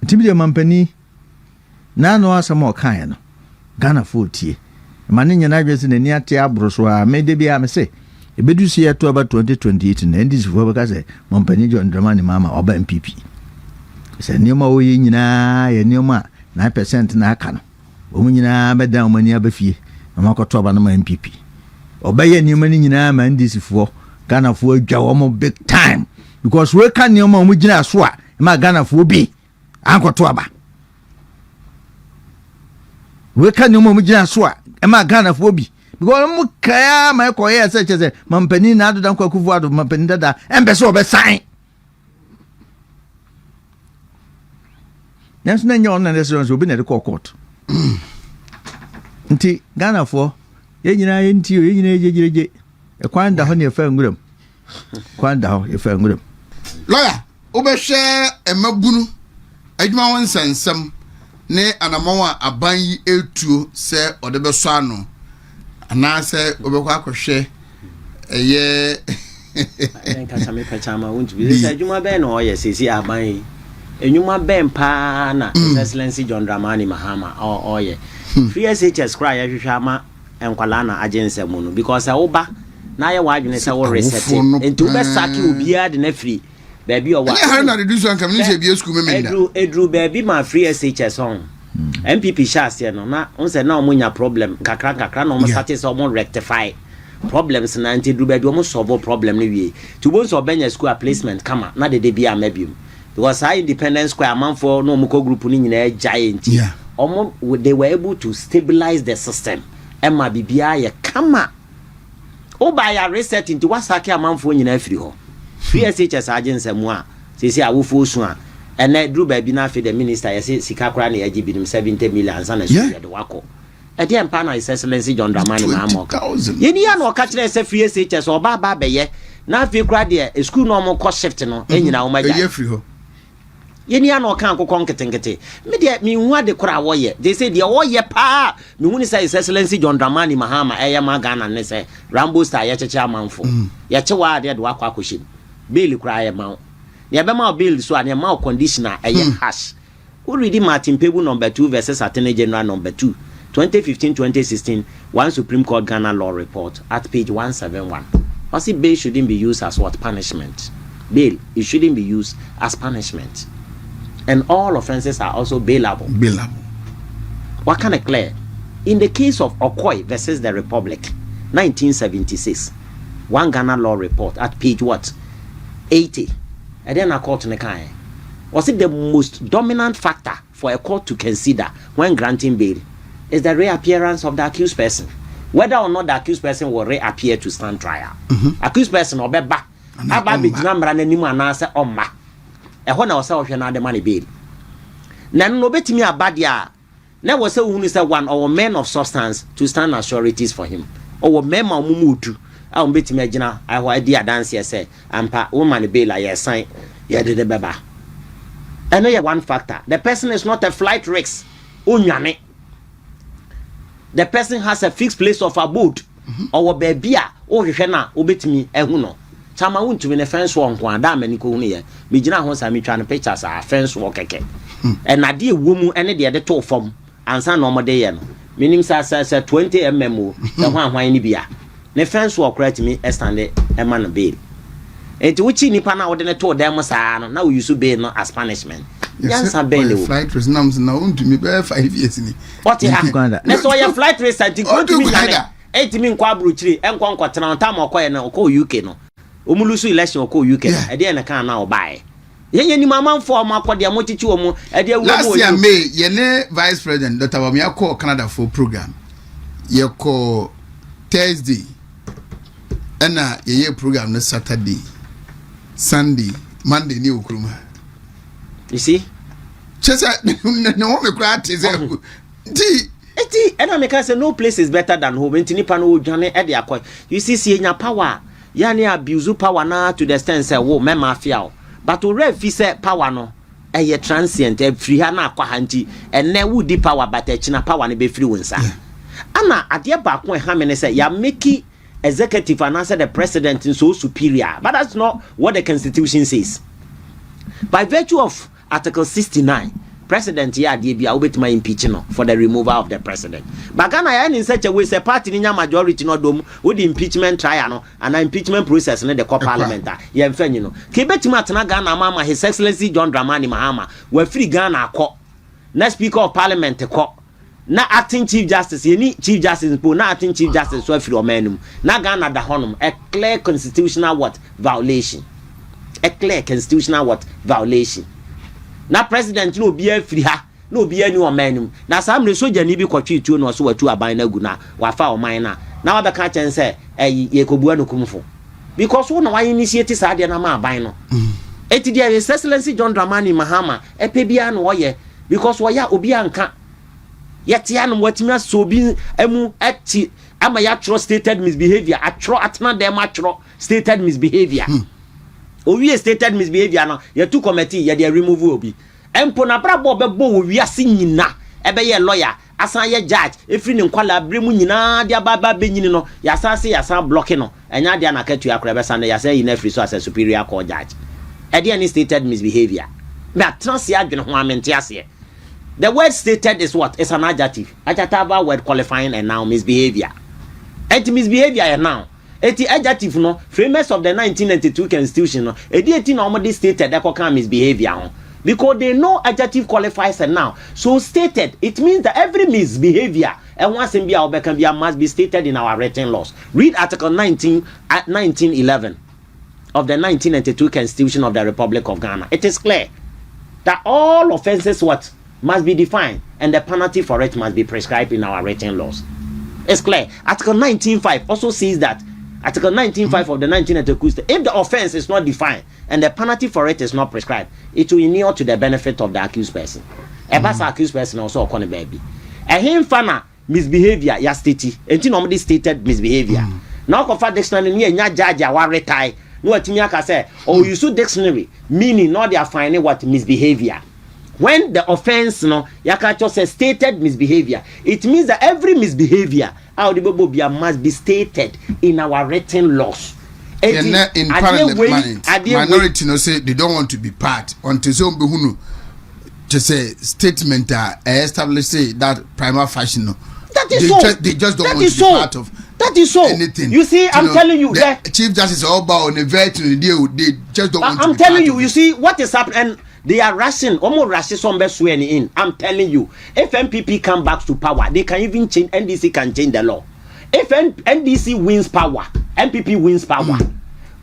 tibide mampani na no asama o kan no Ghana fo tie ma ne nyana adwese na ni ate abroso a me de bia me se ebedusi ya to about 2028 na ndisi fo baka se mampani John Dramani Mahama oba MPP se nioma o ye nyina ye nioma 9% na aka no o mu nyina beda o mani abafie na makoto oba no MPP oba ye nioma ni nyina ma ndisi fo Ghana fo adwa wo mo big time because we kan nioma o mu gina so a ma Ghana fo bi ankoto aba we kan nioma o mu gina so a ma Ghana fo bi because mu kaya ma ko ye se chese mampani na ado dan kwakufu ado mampani dada embe obe sign nanso na nyo na restaurant obi na de court nti Ghana fo ye nyina ye nti ye nyina jejeje e kwanda ho ne fa nguram kwanda ho e fa nguram lawyer obehwe emabunu adwuma won sansam ne anamawa aban yi etuo se odebeso ano ana se obekwa akohwe eye enka chame pachama won't be say adwuma be no oye sesi aban yi enyuma ben pa na Excellency John Dramani Mahama oye free SHS cry ya hwehwa ama enkwala na agency mu no because oba na ye wadwene se wo reset enti obe saki obia de na free baby o wa any how na reduce one community be school memenda edru baby ma free SHS on MPP shase no na onse na omunya problem kakra na omo start se omo rectify problems na enti edru baby omo solve problem no wie to bon so benya school placement kama na de bia mabium because I Independence Square man for no muko group ni nyina giant omo they were able to stabilize the system emma bibia ye kama oba ya reset into wasaki amanfo nyina afiri ho free SHS agency mu a sesi awofo su a ene dru ba bi na afi the minister yesi sika kra na yaji binim 70 million sana so ya de wako e dey empa na Excellency John Dramani Mahama yeni ya na o ka kire se free SHS oba ba beye na afi kra de school no mo ko shift no enyina o maja e afiri ho yeni ya na o kan kokon ketengete me de mi hu ade kra wo ye they say de wo ye pa me hu ni say Excellency John Dramani Mahama ma Ghana ne say Rambo Star ye cheche amanfo ye che wa de wako akoshim bill cry amount. Ya be ma bill so an amount conditioner hash. Who read Martin Pebu number 2 versus Attorney General number 2, 2015-2016, one Supreme Court Ghana law report at page 171. I see bail shouldn't be used as what punishment. Bail, it shouldn't be used as punishment. And all offenses are also bailable. What kind of clear? In the case of Okoye versus the Republic, 1976, one Ghana law report at page what? 80. And then a court in the kind. Was it the most dominant factor for a court to consider when granting bail is the reappearance of the accused person? Whether or not the accused person will reappear to stand trial. Accused person or be back. About the number and any man answer on ma. A one or so the money bail. Nan no bet me a bad ya. Never say who is one or men of substance to stand as sureties for him. Or men or mumutu. I will bet me a I will idea dance yes say and pa woman bail I sign ya did the baba. And no one factor. The person is not a flight risk. Unyane. The person has a fixed place of abode. Or baby or hena obetimi ehuno. Chama won't win a fence one kwa da many ko here. Me jina ho sami twa no pictures a fence walk keke. And na de womu ene de to form ansa no mo de ye no. Minim sa 20 mm the hwan ni bia. Ne fence walk right me estande e man bail. Enti wuchi nipa na wode ne to dem saa no na we use bail no as punishment. Yes, bail no flight risk nams na won't me be 5 years ni. What happened? Na so your flight risk I think go to me. 8 min kwa bruchiri enkwa nkwatena ntam okoye na okọ UK no. Omulusu election okọ UK e de na kan na obae. Yenye ni mamanfo amakode amochichi omo e de last year May ye ne vice president Dr. Wamia call Canada for program. Ye call Thursday and a program no Saturday, Sunday, Monday, new Ukruma. You see? Just no me cry is and I make say no place is better than home. Enti nipa no Johnny e dey akoy. You see nya power. Ya ne abuse power na to the extent say wo me mafia. But already fi say power no e transient e free ha na akwa hanti ene wo di power but e china power ne be free wonsa. Ana ade ba ko e ha me ne say ya make executive and answer the president in so superior. But that's not what the constitution says. By virtue of Article 69, President here dey be my impeachment for the removal of the president. But Ghana in such a way say party in majority no dom with the impeachment trial no and impeachment process in the core parliament. Yeah, you know. Kebetima tena Ghana mama His Excellency John Dramani Mahama we free Ghana ko. Na Speaker of Parliament ko. Na acting Chief Justice any Chief Justice po na acting Chief Justice so free omenum. Na Ghana da honum a clear constitutional what violation. A clear constitutional what violation. Na president no be free ha no be any omanum na sam re soja ni bi kwatwe tuo no so watu aban na gu na wafa oman na wa be ka chen say ye kobua no kumfo because wo na wa initiate sa de na ma aban no eti dia His Excellency John Dramani Mahama epe bia no ye because wo ya obi anka yete ya no watimi so bi emu ati ama ya trust stated misbehavior atro atna dem atro stated misbehavior owie stated misbehavior no ye two committee ye dey remove obi empo na brabo bebo wo wiase nyina ebe ye lawyer asan ye judge efri ne nkwala bremu nyina dia baba benyini no ya asase ya san block no enya dia na katu akra be san ya say ina free so as superior court judge e dey any stated misbehavior me trans ya adwene ho amente ase the word stated is what? It's an adjective word qualifying a noun misbehavior and misbehavior a noun. Eti adjective no framers of the 1992 constitution no eti normally stated that can misbehavior because they know adjective qualifies a noun. So stated it means that every misbehavior and once in be must be stated in our written laws. Read article 19 at 1911 of the 1992 constitution of the Republic of Ghana. It is clear that all offenses what must be defined and the penalty for it must be prescribed in our written laws. It's clear. Article 19.5 also says that Article 19.5 of the 1992, if the offense is not defined and the penalty for it is not prescribed, it will inure to the benefit of the accused person. A accused person also a baby. A him fana misbehavior, ya stated, and normally stated misbehavior. Now, confer dictionary near nya judge wa retai. No, Timiaka say, oh, you should dictionary meaning not they are finding what misbehavior. When the offense no yakacho says stated misbehavior, it means that every misbehavior must be stated in our written laws. In parliament, minority no say they don't want to be part until some behunu to say statement establish say that prima facie no. That is so. They just don't want to be part of. That is so. Anything. You see, I'm telling you that Chief Justice Oba on the veteran they just don't want to be part of. I'm telling you, you see what is happening, and they are rushing, almost rushing some best swearing in. I'm telling you, if MPP come back to power, they can even change. NDC can change the law. If NDC wins power, MPP wins power.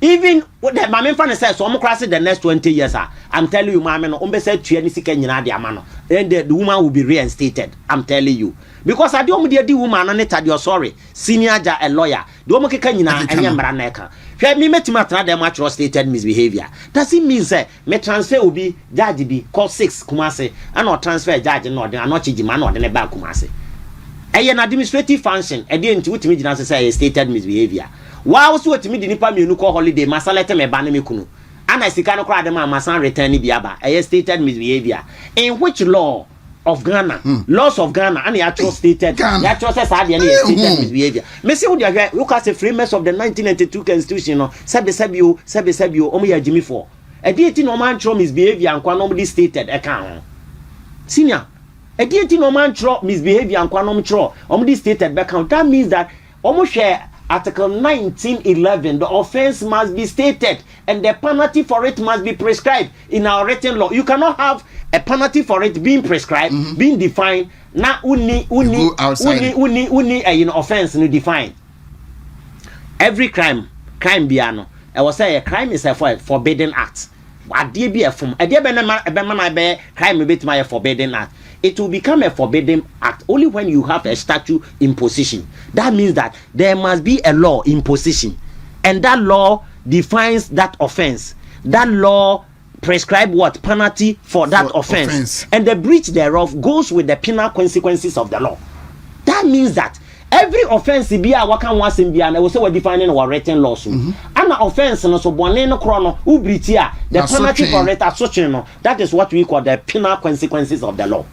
Even what the Mamma fan says, so I'm crossing the next 20 years. I'm telling you, Mamma, no, said to any second, then the woman will be reinstated. I'm telling you. Because I don't the woman on it, you're sorry. Senior a lawyer. Don't make a and Yamraneka. Me met matter them much stated misbehavior. Does it mean say me transfer will be judge be call 6 Kumasi and not transfer judge no they are not chiji man or the back Kumasi. An administrative function again to me say stated misbehavior. Why was what me the nipa me call holiday masalete me ban me kunu. And I see can cry them masan return biaba a stated misbehavior. In which law of Ghana, laws of Ghana, and the actual stated, the actual says stated misbehavior. Messi would have look at the framers of the 1992 constitution, Sebio, Omi Jimmy for. A deity no man throw misbehavior and quanomly stated account. Senior, a deity no man throw misbehavior and quanom throw, omly stated account. That means that almost share Article 1911, the offense must be stated and the penalty for it must be prescribed in our written law. You cannot have a penalty for it being prescribed, being defined. Now, uni offense no defined. Every crime biano. I will say a crime is a forbidden act. Adie bi efom. Adie be na be crime bit my forbidden act. It will become a forbidden act only when you have a statute in position. That means that there must be a law in position, and that law defines that offense. That law prescribe what penalty for that offense, and the breach thereof goes with the penal consequences of the law. That means that every offense be a waka wasim be and I will say we're defining our written laws. And offense no so bone no chrono who breach here the penalty for it as that is what we call the penal consequences of the law.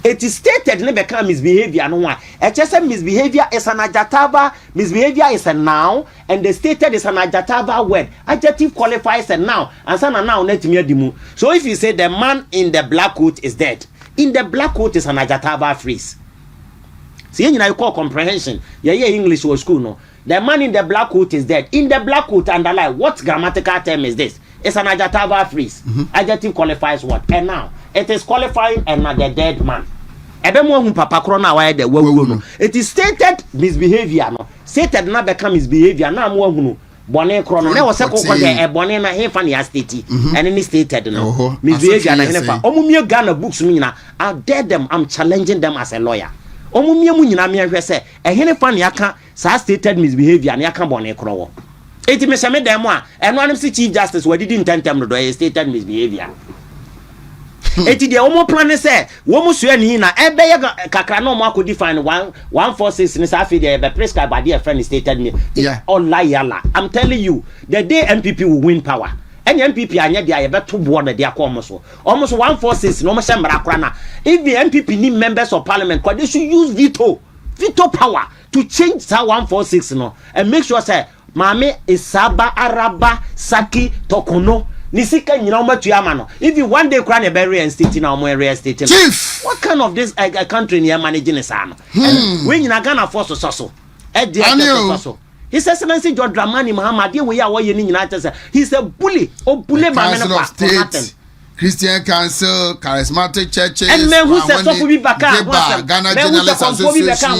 It is stated never become misbehavior no one. Misbehavior is an adjective, misbehavior is a noun, and the stated is an adjective word. Adjective qualifies a noun, and son a noun net me dimu. So if you say the man in the black coat is dead, in the black coat is an adjective phrase. See, you call comprehension. Yeah, English or school no. The man in the black coat is dead. In the black coat, underline what grammatical term is this? It's an adjective phrase. Adjective qualifies what? And now it is qualifying another dead man. It is stated misbehavior. No, stated na become misbehavior. Na mo bone krono. Na was a bone na he fan ya state. And any stated no misbehavior na henefa. Omumie Ghana books me na. I dare them. I'm challenging them as a lawyer. Omumie mu nyina me hwe se e henefa na yaka sa stated misbehavior na yaka bone krowo. Eti me se me dem a eno anem si chief justice we didn't intend them no do stated misbehavior. Eti de omo plan say wo mu so ani na ebe ye kakra na omo akodi define 146 ni sa afi de be prescribe by their friend stated me. All lie. I'm telling you, the day MPP will win power. Any MPP anya dia ye beto bo na dia ko almost 146 no mo se mra kra na. If the MPP need members of parliament, they should use veto power to change that 146 no and make sure say Mame Isaba Araba Saki Tokono Nisika nyina omatu amano. If you one day cry a bury and state na omo area state. Chief, what kind of this country near managing is ano? When you Ghana force so. His Excellency John Dramani Mahama dey we are what you United States. He's a bully. Oh bully man. Christian Council, charismatic churches, and men who say so be back Ghana Journalists Association,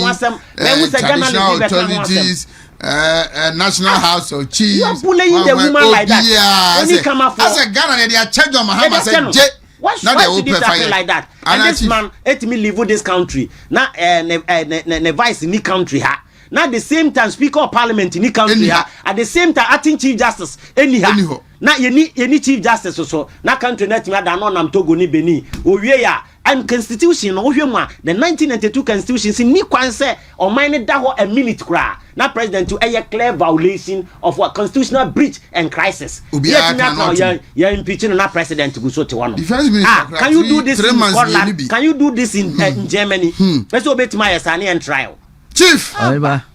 traditional authorities, National House of Chiefs. You are bullying the woman like that. When you come up for as a Ghana, they are charged on Mahama said, why should this happen like that? And this man let me leave this country. Now, the vice in the country ha. Now the same time Speaker of Parliament in the country ha. At the same time acting Chief Justice anyhow. Now you need Chief Justice so. Now country net me da no nam Togo ni Benin. Owie ya and constitution no hwe mu the 1992 constitution ni kwan say o man da ho a minute kra. Now president to a clear violation of what constitutional breach and crisis. Yet you impeaching na president to go so to one. Can you do this in Scotland? Can you do this in Germany? Let's obey my asani and trial. Chief. Aba.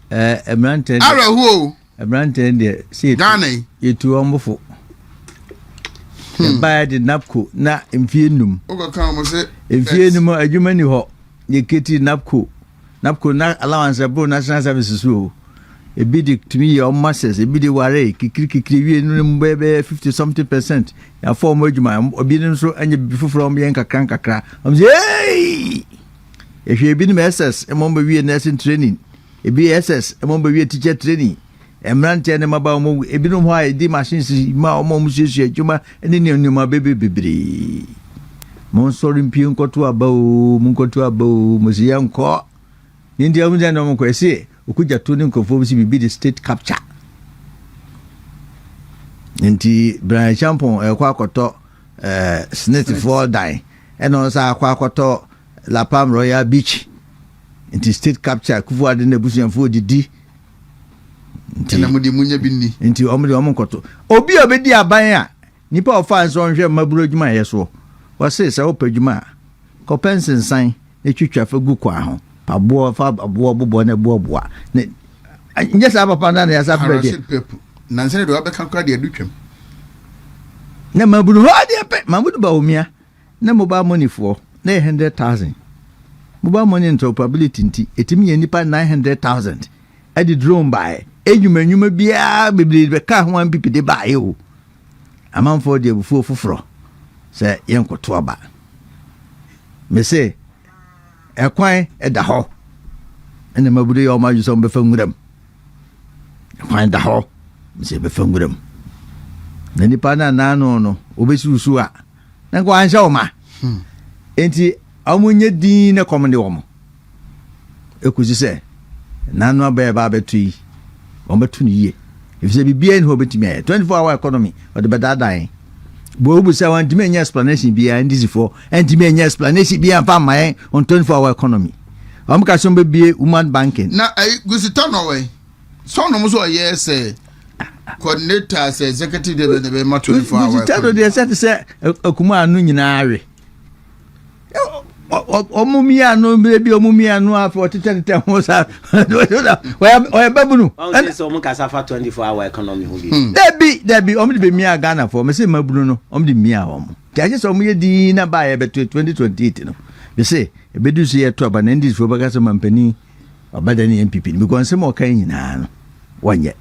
Emrante. Ara who? Emrante de see Ghana. Yetu omofo. Buy the napco na mfienum. Oga kan mo say mfienum adwuma ni ho. Yeketi napco na allowance bro national services so. Ebi de tumi your masters ebi de ware kikiri wie no bebe 50% ya form adwuma obi nso anya bifoforo om yen kakra. Am say hey! If you be in SS, a member we nursing training, a BSS, a member we teacher training, a man ten about a bit of why the machines, my mom's juma, and then you my baby. Monsorin Pion to a bow, Munko to a bow, Museum Court. India was an omquese, who could have tuning conformity be the state capture. And the Brian Champon, a quackoto, snitch for die, and also a quackoto. La Palm Royal Beach into state capture kufu de nebusian fo didi ntina mudi munya binni nti omde omonkoto obi obedi aban a nipa ofa nso nhwe maburo djuma yeso wose se opadjuma ko pension san e twitwa fa gu kwa ho pabo fa abo bobo na boboa ne nyesa papa na ya sa bede na nse do abeka kwa de adutwam na maburo ho de pe mamudu ba omia na mobile money for 900,000. Mobile money and probability nti etimi ye nipa 900,000. I did drone by. Enyuma bia bibli be ka ho an pipi de ba ye o. Amam for de bufu foforo. Se yenkoto aba. Me say ekwan e da ho. Ene mabude yo ma yuso be fanguram. Ekwan da ho. Me say be fanguram. na nipa na no obesi usu a na nko ansha o ma enti amunye din na komde wo mo ekuzi se nanu aba ba betui o betu ni ye ifise bibia ni ho betumi 24-hour economy o de bedadain bo obu se wan dime nya explanation bia ndisi for dime nya explanation bia fa mai on 24-hour economy am ka so bebie human banking na gusito no we so no mo so yes coordinator as executive de be ma 24-hour gusito de se akuma anu nyina awe omumia no bebi omumia no afọ tete ho sa o babunu so mo kasa fa 24-hour economy ho bi debi omde be mia Ghana for me say mabunu no omde mia ho mo tiaje so mo ye di na ba ye be 2028 no be say e be du so ye to aba na ndi fo baka so mampani obada ni MPP because say mo kan nyina no wonye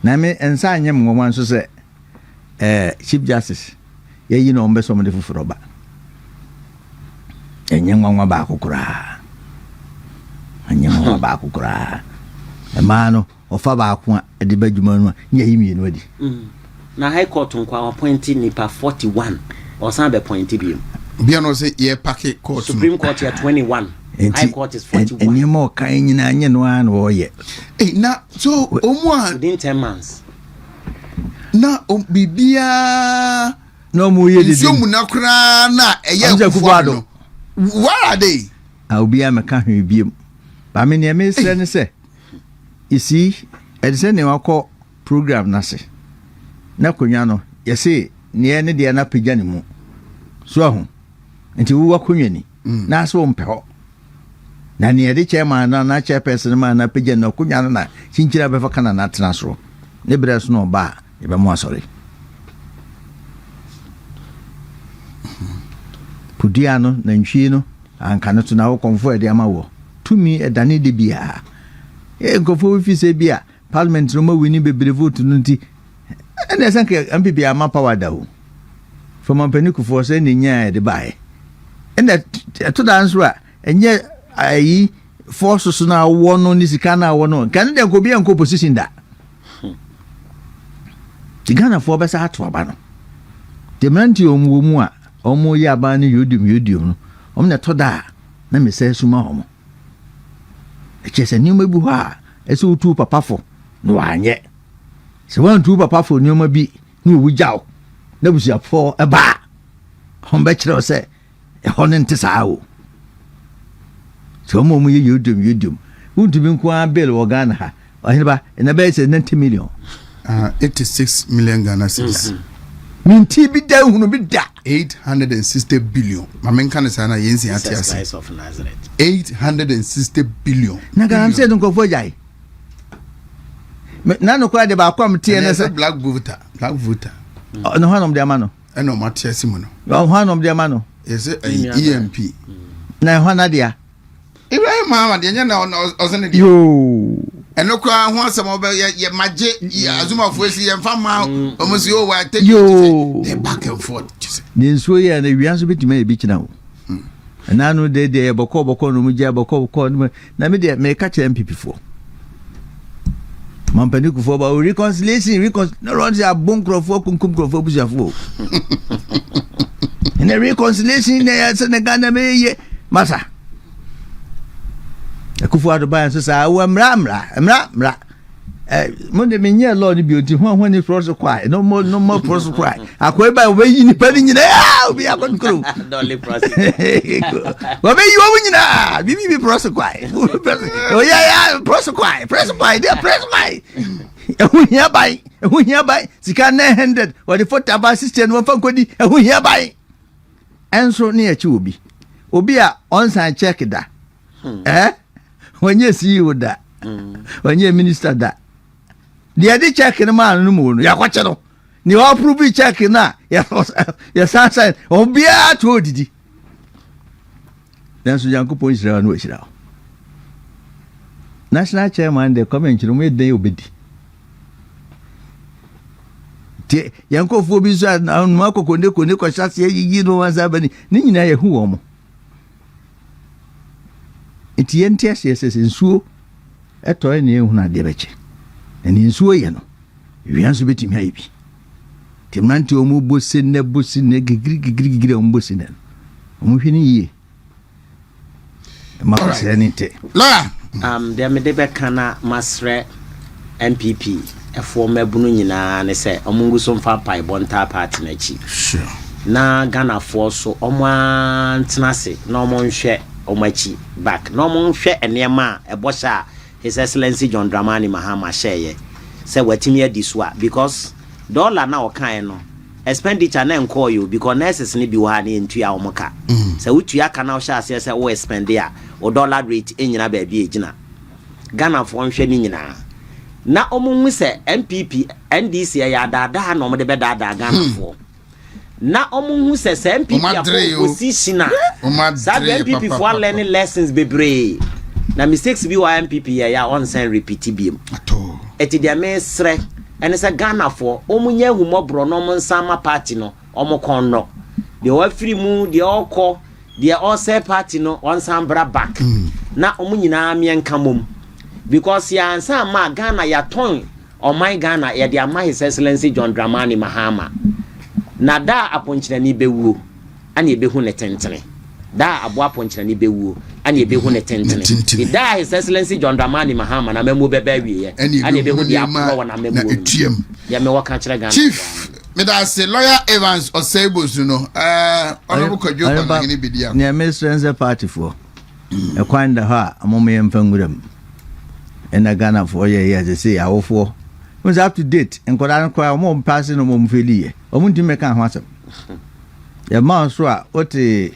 na me ensa anyem ngomwan so say Chief Justice ye yi no ombe so mo de fufuro ba enyenwa ba akukura emano ofa ba akwa de badwuma no nya yimie no adi na high court nkwa appointing nipa 41 or some be appointed bia no say ye pack court Supreme Court ya 21 High Court is 41 enyemo kan nyina anye no an wo ye na so omu within 10 months na bibia no mu ye de so mu na kra na eye kufuado where are they? I'll be a mechanic beam. But I mean, say, you see, at the end of program, Nasi. Nakunyano, you see, near the Anapijanimu. So, until we were Kunyani, Naso Peho. Nani, the chairman, and not chairperson, man, a pigeon, no Kunyana, Chinchilla Befacana, not Nasro. Nebras no bar, if I'm more sorry. Pudiano na nchino anka no to na wo konfo de amawo tumi edane de bia nkofo wi fi se bia parliament no ma wini bebre vote no nti na sanke MPP ama power da o from ampani kufo se ne nya de bae na to dance ra enye ayi force so na wo no ni sika na wo no kan de ko bia nko position da tigana fo be sa ato aba no demranti omu mu a omo ya ba ni yodium no omo na toda na me se suma omo e chese ni ma bu ha e so tu papa fo no anye se wan tu papa fo ni ma bi ni wu jaw na bu sia fo e ba hon be kire se e honen ti sa o so mo ye yodium untu bi nko a bill wo Ghana ha o ba na be se 90 million 86 million Ghana cedis minti bi da hunu bi da 860 billion mamen kan sana yensi atiase 860 billion na ga am say don ko fo jai na no kwa de ba kwa mtie na say black voter no hanom de amano e no matiase mu no hanom de amano yes EMP na hwana dia Ibrahim Mahama de nya na ozene de yo eno kwa ho asem oba ye maje azuma fuesi ye mfa ma omusi o wa take the back and forth ni so ye na wianso betima e bi kina wo na no de boko no muja boko na me de me ka che MPP fo mampani ku fo ba reconciliation no run ya bonkrofo kunkum krofo busiafo ene reconciliation na ya se na Ghana me ye masa Kufuado ba so sa wa mra mo de menye law ni bi oti ho ni process kwai no more process kwai akwai ba we yi ni pani nyina obi akonkro dolly process wa be yi wo nyina bi process kwai o ya process kwai dia process kwai ehu hia bai sika 900 wa the 40 aba system no fa nkodi ehu hia bai enso ne ya chi obi a on sign check da wenye CEO da wenye minister da dia di check na man no mu no ya kwache no ni wa approve check na ya sansan obia to odidi dan so Yankopon Israel no Israel national chairman de comment no me den obedi te Yankofo bi so na no akokonde ko shase yi no wanzabani ni nyina ye hu wo mo eti NTS yes nsuo eto ne ehuna de beche eni nsuo ye no wianso betimi ayi bi Timranti omu bosine gigri omu bosine. Omu hini ye. Makusenite. Lawyer. There me debe kana masre MPP. Efo mebunu nyina ne se omungu so mfa pai bonta party na chi. Sure. Na Ghana for so omo antenase na omo nhwe omachi back. Na omo nhwe enema ebosha His Excellency John Dramani Mahama share. Say watimi adiswa because dollar na okan no expenditure na enko you because nurses ni bi wa na entua omoka. Say utua ka na o sha say o spend there o dollar rate enyina ba bi ejina. Ghana for nhwe ni nyina. Na omunwu se MPP NDC ya dada na omde be dada Ghana for. Na omunwu se MPP opposition na. Sa MPP for learning lessons bebre. Na mistakes bi wa MPP ya on send repeat biem. Ato. Eti dia mesre ene se Ghana for omunye humobro no monsama party no omokon no. De wa free mu de okọ de all say party no on sambra back. Na omunyina amienka mom. Because ya ansa ma Ghana ya ton my Ghana ya de ama His Excellency John Dramani Mahama. Na da aponchina ni bewu ani ebehu ne tentene. Da abo aponchina ni bewu ani ebehu ne tentene. Da His Excellency John Dramani Mahama na memu bebe wie ani ebehu di apro na memu etuem. Ya me waka kire Ghana. Chief me da say Lawyer Evans Osebos no honorable Kojo Kwangini bidia. Ne Minister party for. E kwanda ha amomo yemfanguram. And a Ghana for years, say, our four was up to date and could I inquire more passing on Mumfili. I want to make a answer. The mouse, what a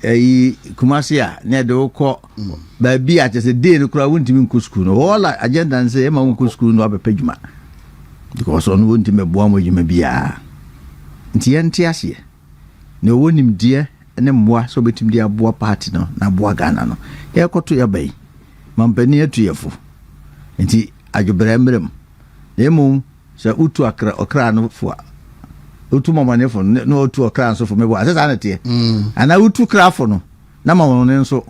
Kumasia near the old court, by be at a day the crowd wouldn't even Kuskun, all like agenda and say, Mamma Kuskun or a pejma. Because on wouldn't me bomb you may be a Tiantiasia. No one him dear, and then moi so between dear boa party no, na boa Ghana no. Here go to your bay. Mampania to your fool. Nti adwobremrem nemu se utu okra no fo utu mamane fo no utu okra so fo mebo asesa na tie ana utu kra fo no na mawo ne nso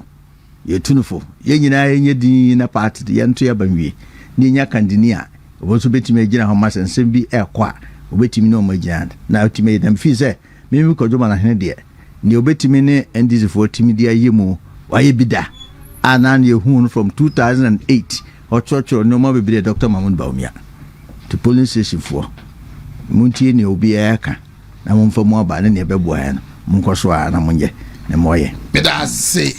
yetunu fo ye nyina yenye din na party ye nto ya banwie ni nya kandini a oboso betime agina ho masensem bi ekwa obetimi no magina na otime dem fi se mimi kodoma na hene de ni obetimi ne NDC fo timi dia yemu waye bida anan ye hu from 2008 or church or no more be Dr. Mahmoud Baumia to police station for Munti ni obi aka na mumfa mo aba ne beboa no munkoswa na munye ne moye beda say